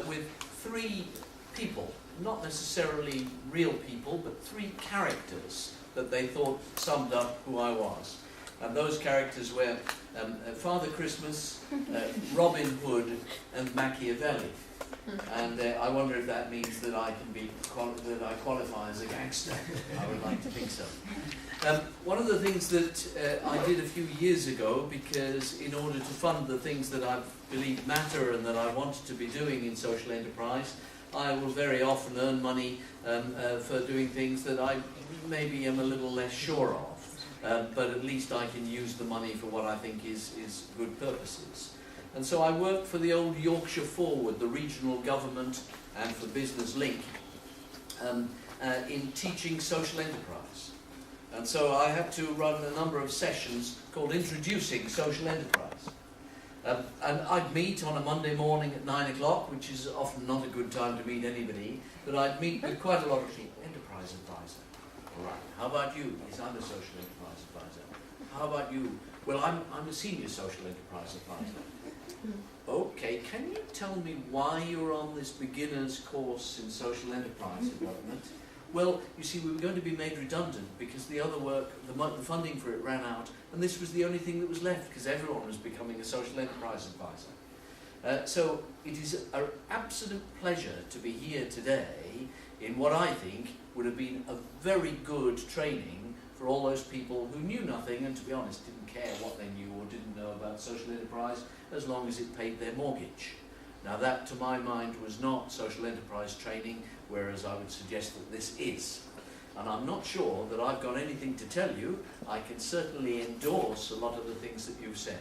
with 3 people, not necessarily real people, but 3 characters that they thought summed up who I was. And those characters were Father Christmas, Robin Hood, and Machiavelli. And I wonder if that means that I can be that I qualify as a gangster. I would like to think so. One of the things that I did a few years ago, because in order to fund the things that I believe matter and that I wanted to be doing in social enterprise, I will very often earn money for doing things that I maybe am a little less sure of. But at least I can use the money for what I think is good purposes. And so I worked for the old Yorkshire Forward, the regional government, and for Business Link in teaching social enterprise. And so I had to run a number of sessions called Introducing Social Enterprise. And I'd meet on a Monday morning at 9 o'clock, which is often not a good time to meet anybody, but I'd meet with quite a lot of people. Enterprise advisor. All right. How about you? Yes, I'm a social enterprise advisor. How about you? Well, I'm a senior social enterprise advisor. Okay, can you tell me why you're on this beginner's course in social enterprise development? Well, you see, we were going to be made redundant because the other work, the funding for it ran out, and this was the only thing that was left because everyone was becoming a social enterprise advisor. So it is an absolute pleasure to be here today in what I think would have been a very good training for all those people who knew nothing and, to be honest, didn't care what they knew or didn't know about social enterprise as long as it paid their mortgage. Now that, to my mind, was not social enterprise training, whereas I would suggest that this is. And I'm not sure that I've got anything to tell you. I can certainly endorse a lot of the things that you've said.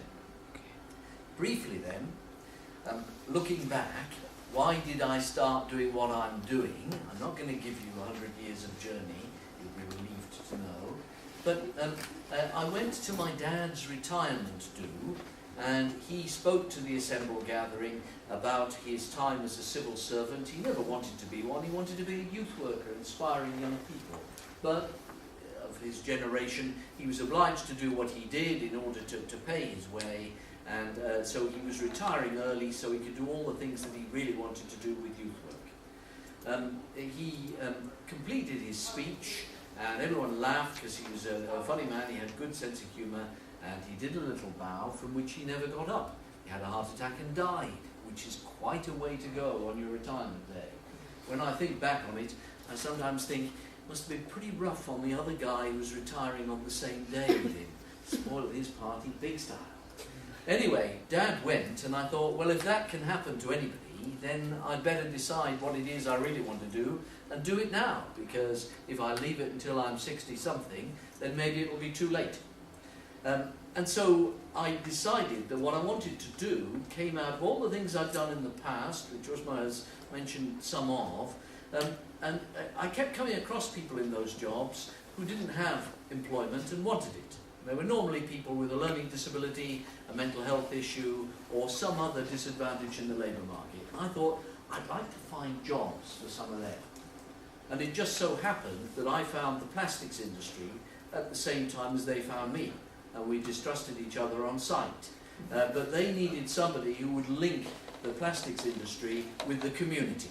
Briefly then, looking back, why did I start doing what I'm doing? I'm not going to give you 100 years of journey, you'll be relieved to know. But I went to my dad's retirement do, and he spoke to the assembled gathering about his time as a civil servant. He never wanted to be one, he wanted to be a youth worker, inspiring young people. But of his generation, he was obliged to do what he did in order to pay his way, and so he was retiring early so he could do all the things that he really wanted to do with youth work. He completed his speech, and everyone laughed because he was a funny man, he had a good sense of humour, and he did a little bow from which he never got up. He had a heart attack and died, which is quite a way to go on your retirement day. When I think back on it, I sometimes think it must have been pretty rough on the other guy who was retiring on the same day with him. Spoiled his party big style. Anyway, Dad went, and I thought, well, if that can happen to anybody, then I'd better decide what it is I really want to do, and do it now, because if I leave it until I'm 60-something, then maybe it will be too late. And so I decided that what I wanted to do came out of all the things I'd done in the past, which Osma has mentioned some of, and I kept coming across people in those jobs who didn't have employment and wanted it. They were normally people with a learning disability, a mental health issue, or some other disadvantage in the labour market. I thought, I'd like to find jobs for some of them. And it just so happened that I found the plastics industry at the same time as they found me. And we distrusted each other on sight. But they needed somebody who would link the plastics industry with the community.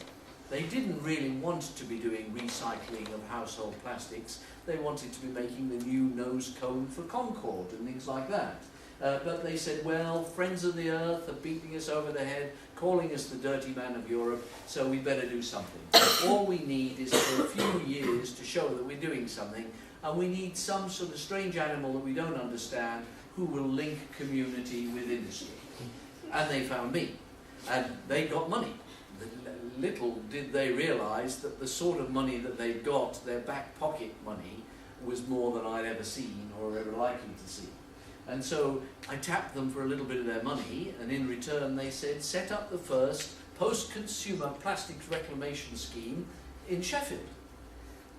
They didn't really want to be doing recycling of household plastics. They wanted to be making the new nose cone for Concorde and things like that. But they said, well, Friends of the Earth are beating us over the head, calling us the dirty man of Europe, so we better do something. All we need is for a few years to show that we're doing something, and we need some sort of strange animal that we don't understand who will link community with industry. And they found me. And they got money. Little did they realise that the sort of money that they got, their back pocket money, was more than I'd ever seen or ever likely to see. And so I tapped them for a little bit of their money, and in return they said, set up the first post-consumer plastics reclamation scheme in Sheffield.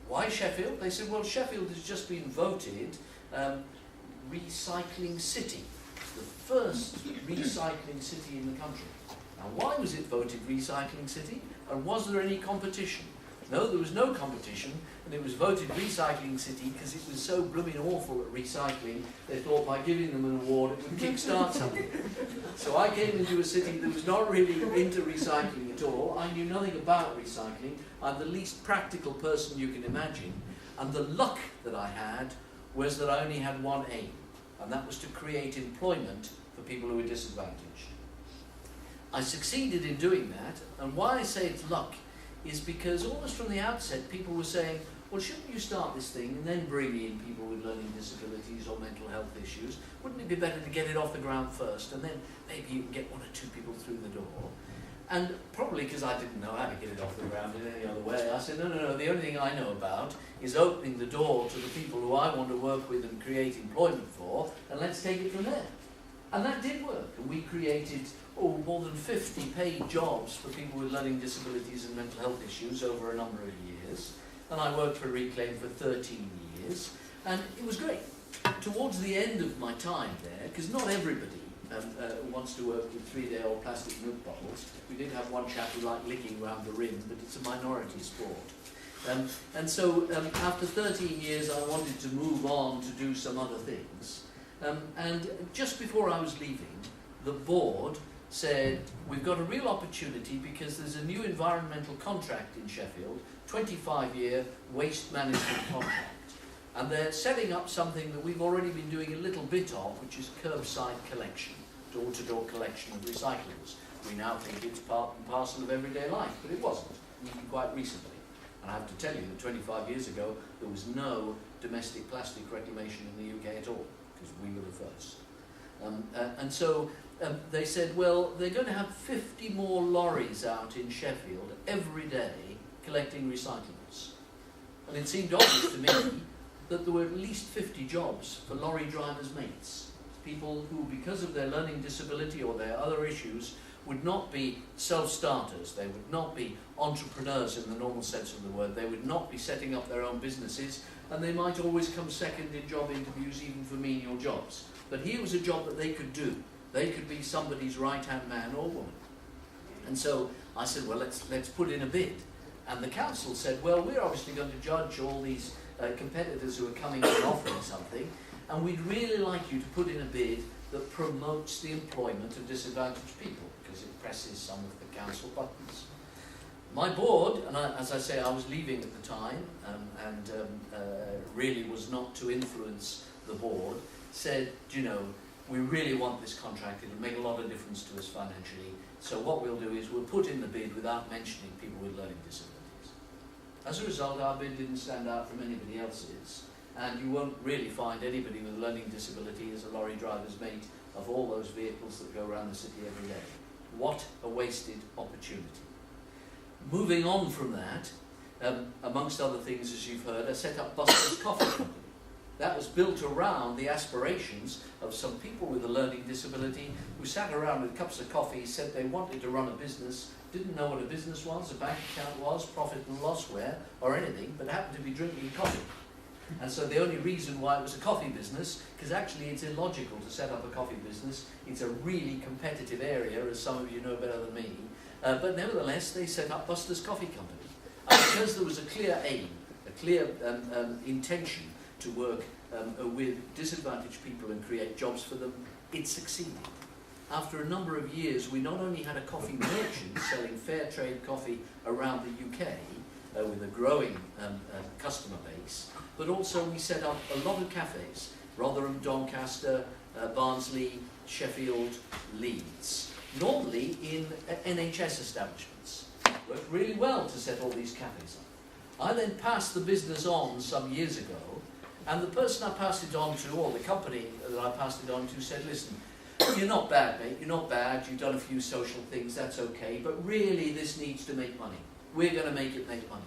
Why Sheffield? They said, well, Sheffield has just been voted recycling city, the first recycling city in the country. Now, why was it voted recycling city, and was there any competition? No, there was no competition, and it was voted recycling city because it was so blooming awful at recycling, they thought by giving them an award it would kick-start something. So I came into a city that was not really into recycling at all. I knew nothing about recycling. I'm the least practical person you can imagine, and the luck that I had was that I only had one aim, and that was to create employment for people who were disadvantaged. I succeeded in doing that, and why I say it's luck is because almost from the outset people were saying, well, shouldn't you start this thing and then bring in people with learning disabilities or mental health issues? Wouldn't it be better to get it off the ground first, and then maybe you can get one or two people through the door? And probably because I didn't know how to get it off the ground in any other way, I said, no, the only thing I know about is opening the door to the people who I want to work with and create employment for, and let's take it from there. And that did work, and we created more than 50 paid jobs for people with learning disabilities and mental health issues over a number of years. And I worked for Reclaim for 13 years, and it was great. Towards the end of my time there, because not everybody wants to work with 3-day-old plastic milk bottles. We did have one chap who liked licking around the rim, but it's a minority sport. And so after 13 years I wanted to move on to do some other things. And just before I was leaving, the board said, we've got a real opportunity because there's a new environmental contract in Sheffield, 25-year waste management contract. And they're setting up something that we've already been doing a little bit of, which is curbside collection, door-to-door collection of recyclables. We now think it's part and parcel of everyday life, but it wasn't, even quite recently. And I have to tell you that 25 years ago, there was no domestic plastic reclamation in the UK at all, because we were the first. And so they said, well, they're going to have 50 more lorries out in Sheffield every day collecting recyclables. And it seemed obvious to me that there were at least 50 jobs for lorry drivers' mates, people who, because of their learning disability or their other issues, would not be self-starters, they would not be entrepreneurs in the normal sense of the word, they would not be setting up their own businesses, and they might always come second in job interviews even for menial jobs. But here was a job that they could do. They could be somebody's right-hand man or woman. And so I said, well, let's put in a bid. And the council said, well, we're obviously going to judge all these competitors who are coming and offering something, and we'd really like you to put in a bid that promotes the employment of disadvantaged people, because it presses some of the council buttons. My board, and as I say, I was leaving at the time, and really was not to influence the board, said, do you know, we really want this contract, it'll make a lot of difference to us financially, so what we'll do is we'll put in the bid without mentioning people with learning disabilities. As a result, our bid didn't stand out from anybody else's, and you won't really find anybody with a learning disability as a lorry driver's mate of all those vehicles that go around the city every day. What a wasted opportunity. Moving on from that, amongst other things, as you've heard, I set up Buster's Coffee Company. That was built around the aspirations of some people with a learning disability who sat around with cups of coffee, said they wanted to run a business, didn't know what a business was, a bank account was, profit and loss were, or anything, but happened to be drinking coffee. And so the only reason why it was a coffee business, because actually it's illogical to set up a coffee business, it's a really competitive area, as some of you know better than me, but nevertheless they set up Buster's Coffee Company. And because there was a clear aim, a clear intention to work with disadvantaged people and create jobs for them, it succeeded. After a number of years, we not only had a coffee merchant selling fair trade coffee around the UK with a growing customer base, but also we set up a lot of cafes, Rotherham, Doncaster, Barnsley, Sheffield, Leeds, normally in NHS establishments. Worked really well to set all these cafes up. I then passed the business on some years ago, and the person I passed it on to, or the company that I passed it on to, said, listen, you're not bad, mate, you're not bad, you've done a few social things, that's okay, but really this needs to make money. We're going to make it make money.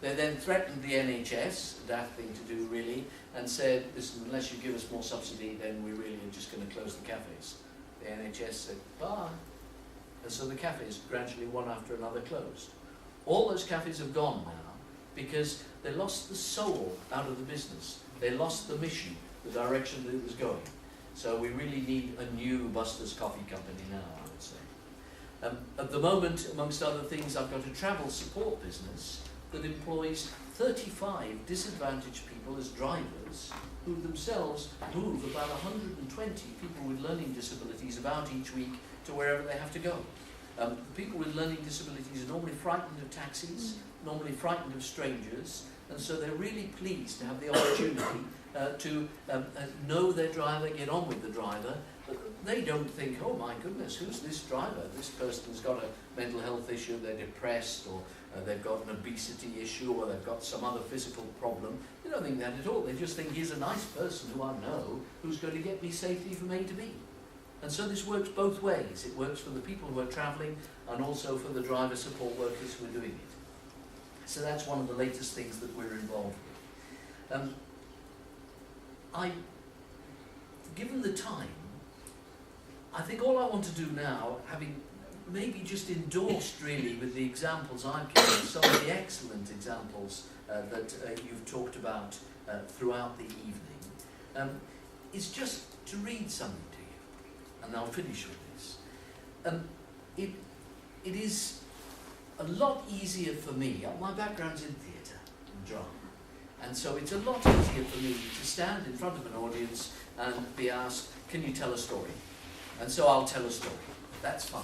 They then threatened the NHS, a daft thing to do really, and said, listen, unless you give us more subsidy, then we really are just going to close the cafes. The NHS said, bye. And so the cafes gradually, one after another, closed. All those cafes have gone now because they lost the soul out of the business. They lost the mission. the direction that it was going. So we really need a new Buster's Coffee Company now, I would say. At the moment, amongst other things, I've got a travel support business that employs 35 disadvantaged people as drivers who themselves move about 120 people with learning disabilities about each week to wherever they have to go. The people with learning disabilities are normally frightened of taxis, normally frightened of strangers, and so they're really pleased to have the opportunity to know their driver, get on with the driver. But they don't think, oh my goodness, who's this driver? This person's got a mental health issue, they're depressed, or they've got an obesity issue, or they've got some other physical problem. They don't think that at all. They just think he's a nice person who I know who's going to get me safely from A to B. And so this works both ways. It works for the people who are travelling and also for the driver support workers who are doing it. So that's one of the latest things that we're involved with. Given the time, I think all I want to do now, having maybe just endorsed really with the examples I've given, some of the excellent examples that you've talked about throughout the evening, is just to read something to you, and I'll finish with this. It is a lot easier for me, my background's in theatre and drama, and so it's a lot easier for me to stand in front of an audience and be asked, can you tell a story? And so I'll tell a story. That's fine.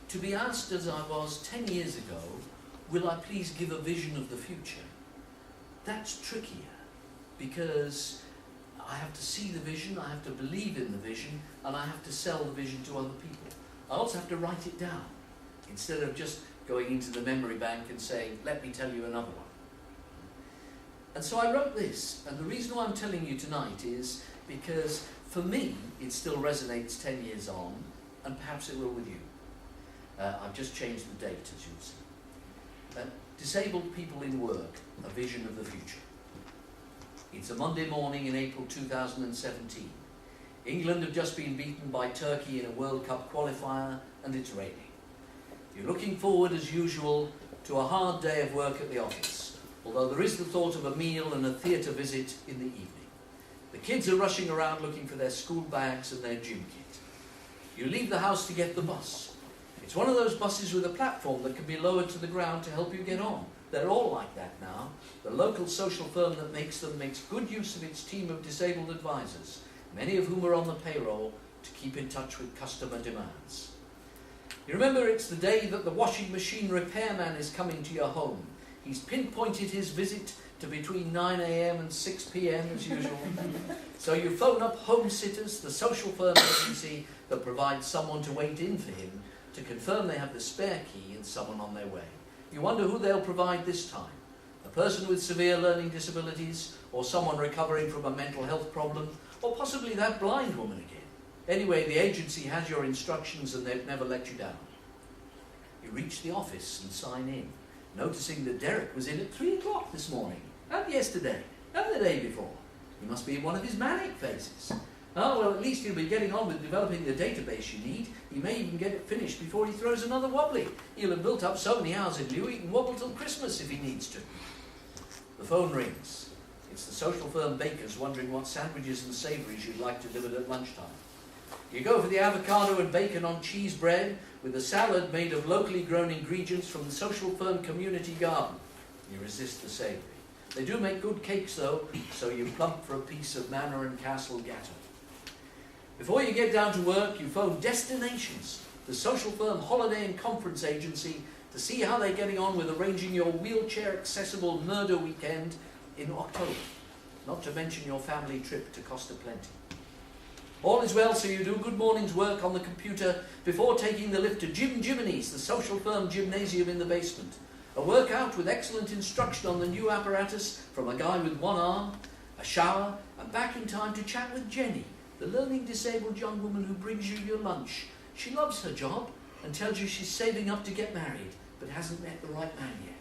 To be asked as I was 10 years ago, will I please give a vision of the future? That's trickier, because I have to see the vision, I have to believe in the vision, and I have to sell the vision to other people. I also have to write it down, instead of just going into the memory bank and saying, let me tell you another one. And so I wrote this, and the reason why I'm telling you tonight is because for me, it still resonates 10 years on, and perhaps it will with you. I've just changed the date, as you'll see. Disabled people in work, a vision of the future. It's a Monday morning in April 2017. England have just been beaten by Turkey in a World Cup qualifier, and it's raining. You're looking forward, as usual, to a hard day of work at the office, although there is the thought of a meal and a theatre visit in the evening. The kids are rushing around looking for their school bags and their gym kit. You leave the house to get the bus. It's one of those buses with a platform that can be lowered to the ground to help you get on. They're all like that now. The local social firm that makes them makes good use of its team of disabled advisors, many of whom are on the payroll to keep in touch with customer demands. You remember it's the day that the washing machine repairman is coming to your home. He's pinpointed his visit to between 9 a.m. and 6 p.m. as usual. So you phone up Home Sitters, the social firm agency that provides someone to wait in for him, to confirm they have the spare key and someone on their way. You wonder who they'll provide this time. A person with severe learning disabilities, or someone recovering from a mental health problem, or possibly that blind woman again. Anyway, the agency has your instructions and they've never let you down. You reach the office and sign in, noticing that Derek was in at 3 o'clock this morning, and yesterday, and the day before. He must be in one of his manic phases. Oh, well, at least he'll be getting on with developing the database you need. He may even get it finished before he throws another wobbly. He'll have built up so many hours in lieu he can wobble till Christmas if he needs to. The phone rings. It's the social firm bakers wondering what sandwiches and savouries you'd like delivered at lunchtime. You go for the avocado and bacon on cheese bread with a salad made of locally grown ingredients from the social firm community garden. You resist the savoury. They do make good cakes though, so you plump for a piece of Manor and Castle Gatto. Before you get down to work, you phone Destinations, the social firm holiday and conference agency, to see how they're getting on with arranging your wheelchair-accessible murder weekend in October, not to mention your family trip to Costa Plenty. All is well, so you do a good morning's work on the computer before taking the lift to Jim Jiminy's, the social firm gymnasium in the basement. A workout with excellent instruction on the new apparatus from a guy with one arm, a shower, and back in time to chat with Jenny, the learning disabled young woman who brings you your lunch. She loves her job and tells you she's saving up to get married, but hasn't met the right man yet.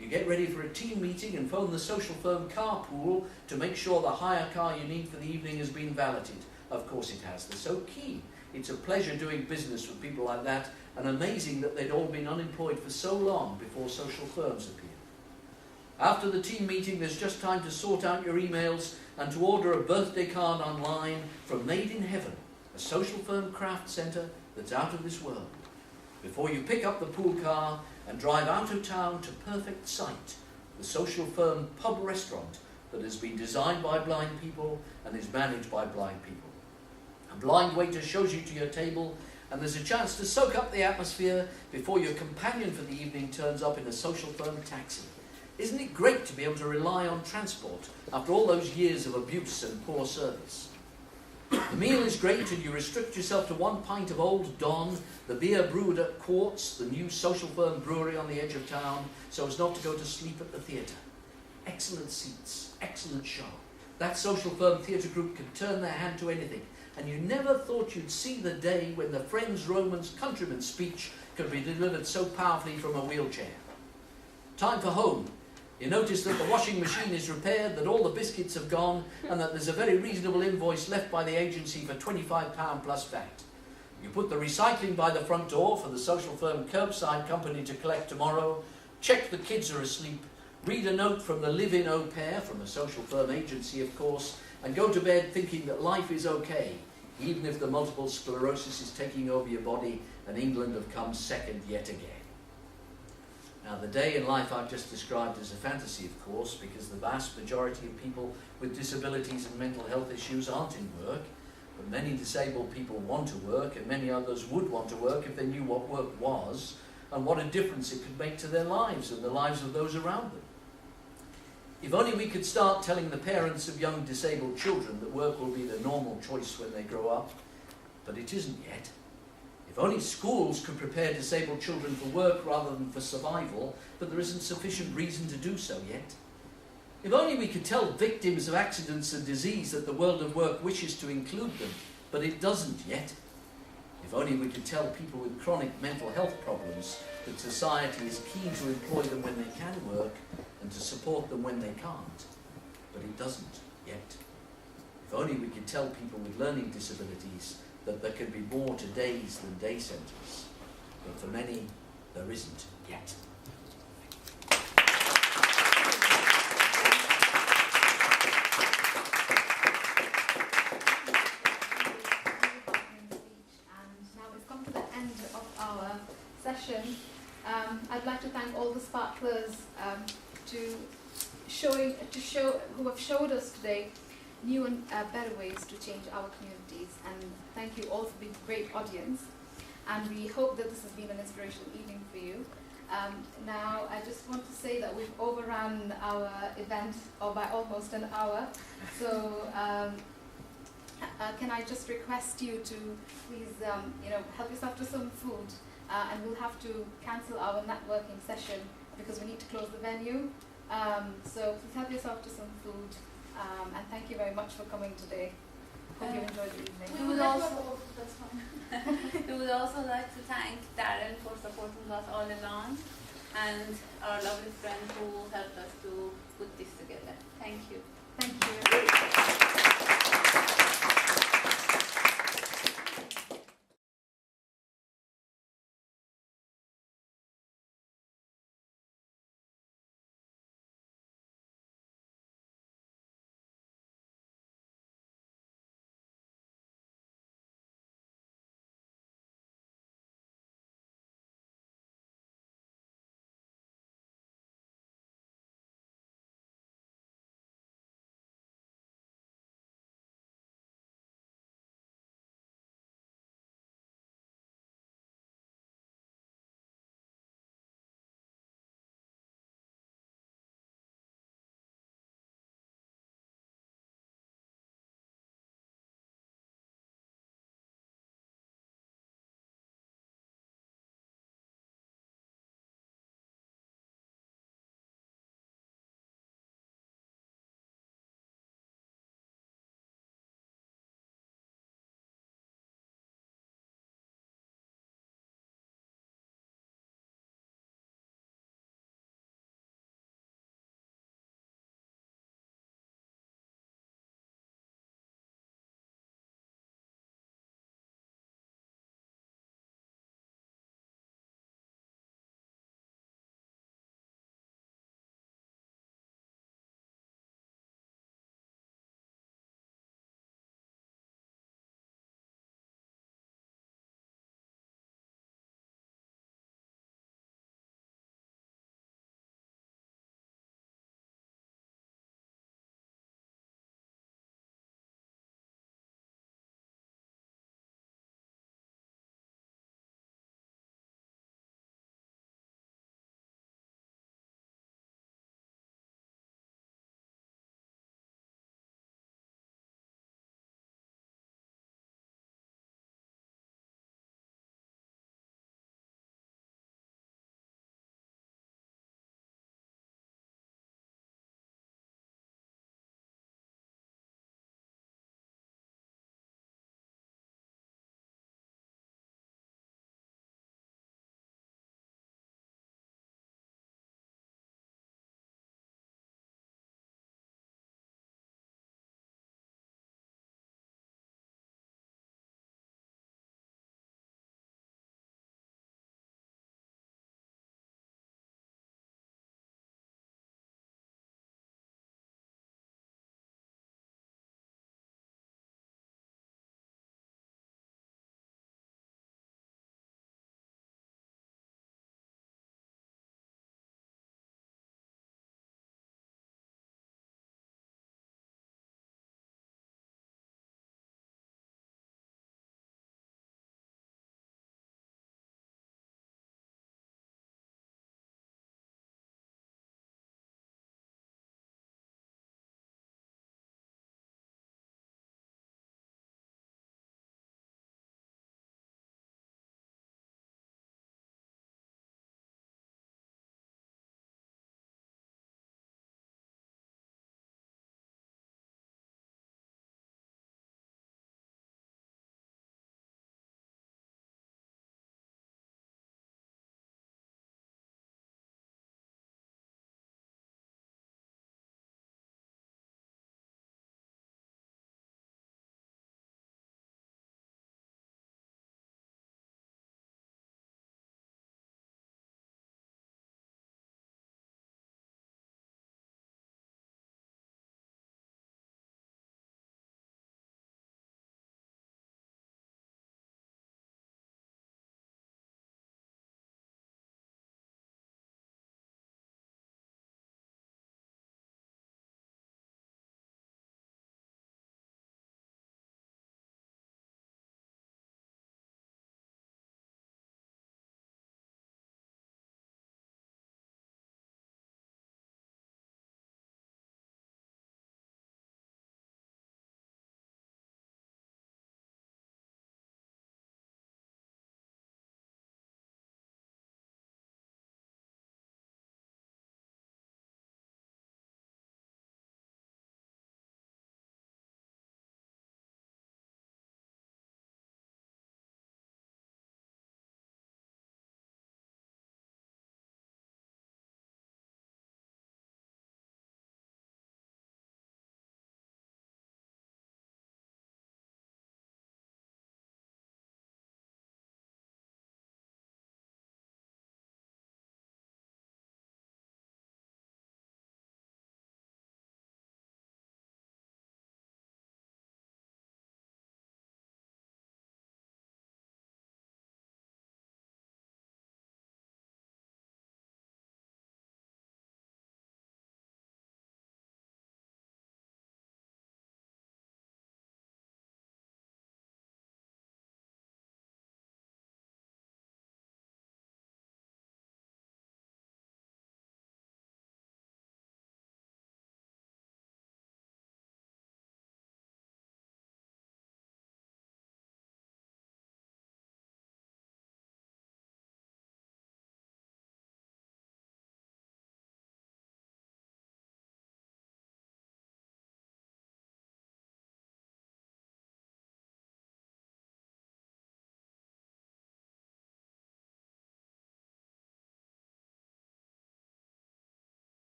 You get ready for a team meeting and phone the social firm carpool to make sure the hire car you need for the evening has been valeted. Of course it has. They're so keen. It's a pleasure doing business with people like that, and amazing that they'd all been unemployed for so long before social firms appeared. After the team meeting, there's just time to sort out your emails and to order a birthday card online from Made in Heaven, a social firm craft centre that's out of this world. Before you pick up the pool car and drive out of town to Perfect Sight, the social firm pub restaurant that has been designed by blind people and is managed by blind people. A blind waiter shows you to your table, and there's a chance to soak up the atmosphere before your companion for the evening turns up in a social firm taxi. Isn't it great to be able to rely on transport after all those years of abuse and poor service? The meal is great and you restrict yourself to 1 pint of Old Don, the beer brewed at Quartz, the new social firm brewery on the edge of town, so as not to go to sleep at the theatre. Excellent seats, excellent show. That social firm theatre group can turn their hand to anything, and you never thought you'd see the day when the Friends Romans countryman speech could be delivered so powerfully from a wheelchair. Time for home. You notice that the washing machine is repaired, that all the biscuits have gone, and that there's a very reasonable invoice left by the agency for £25 plus VAT. You put the recycling by the front door for the social firm curbside company to collect tomorrow, check the kids are asleep, read a note from the live-in au pair, from a social firm agency of course, and go to bed thinking that life is okay, even if the multiple sclerosis is taking over your body and England have come second yet again. Now, the day in life I've just described is a fantasy, of course, because the vast majority of people with disabilities and mental health issues aren't in work, but many disabled people want to work, and many others would want to work if they knew what work was and what a difference it could make to their lives and the lives of those around them. If only we could start telling the parents of young disabled children that work will be the normal choice when they grow up, but it isn't yet. If only schools could prepare disabled children for work rather than for survival, but there isn't sufficient reason to do so yet. If only we could tell victims of accidents and disease that the world of work wishes to include them, but it doesn't yet. If only we could tell people with chronic mental health problems that society is keen to employ them when they can work and to support them when they can't, but it doesn't yet. If only we could tell people with learning disabilities that there can be more to days than day centres, but for many there isn't yet. Session. I'd like to thank all the sparklers who have showed us today new and better ways to change our communities, and thank you all for being a great audience, and we hope that this has been an inspirational evening for you. Now I just want to say that we've overrun our event by almost an hour, so can I just request you to please help yourself to some food. And we'll have to cancel our networking session because we need to close the venue. So please help yourself to some food. And thank you very much for coming today. Hope you enjoyed the evening. We would also like to thank Darren for supporting us all along, and our lovely friend who helped us to put this together. Thank you. Thank you.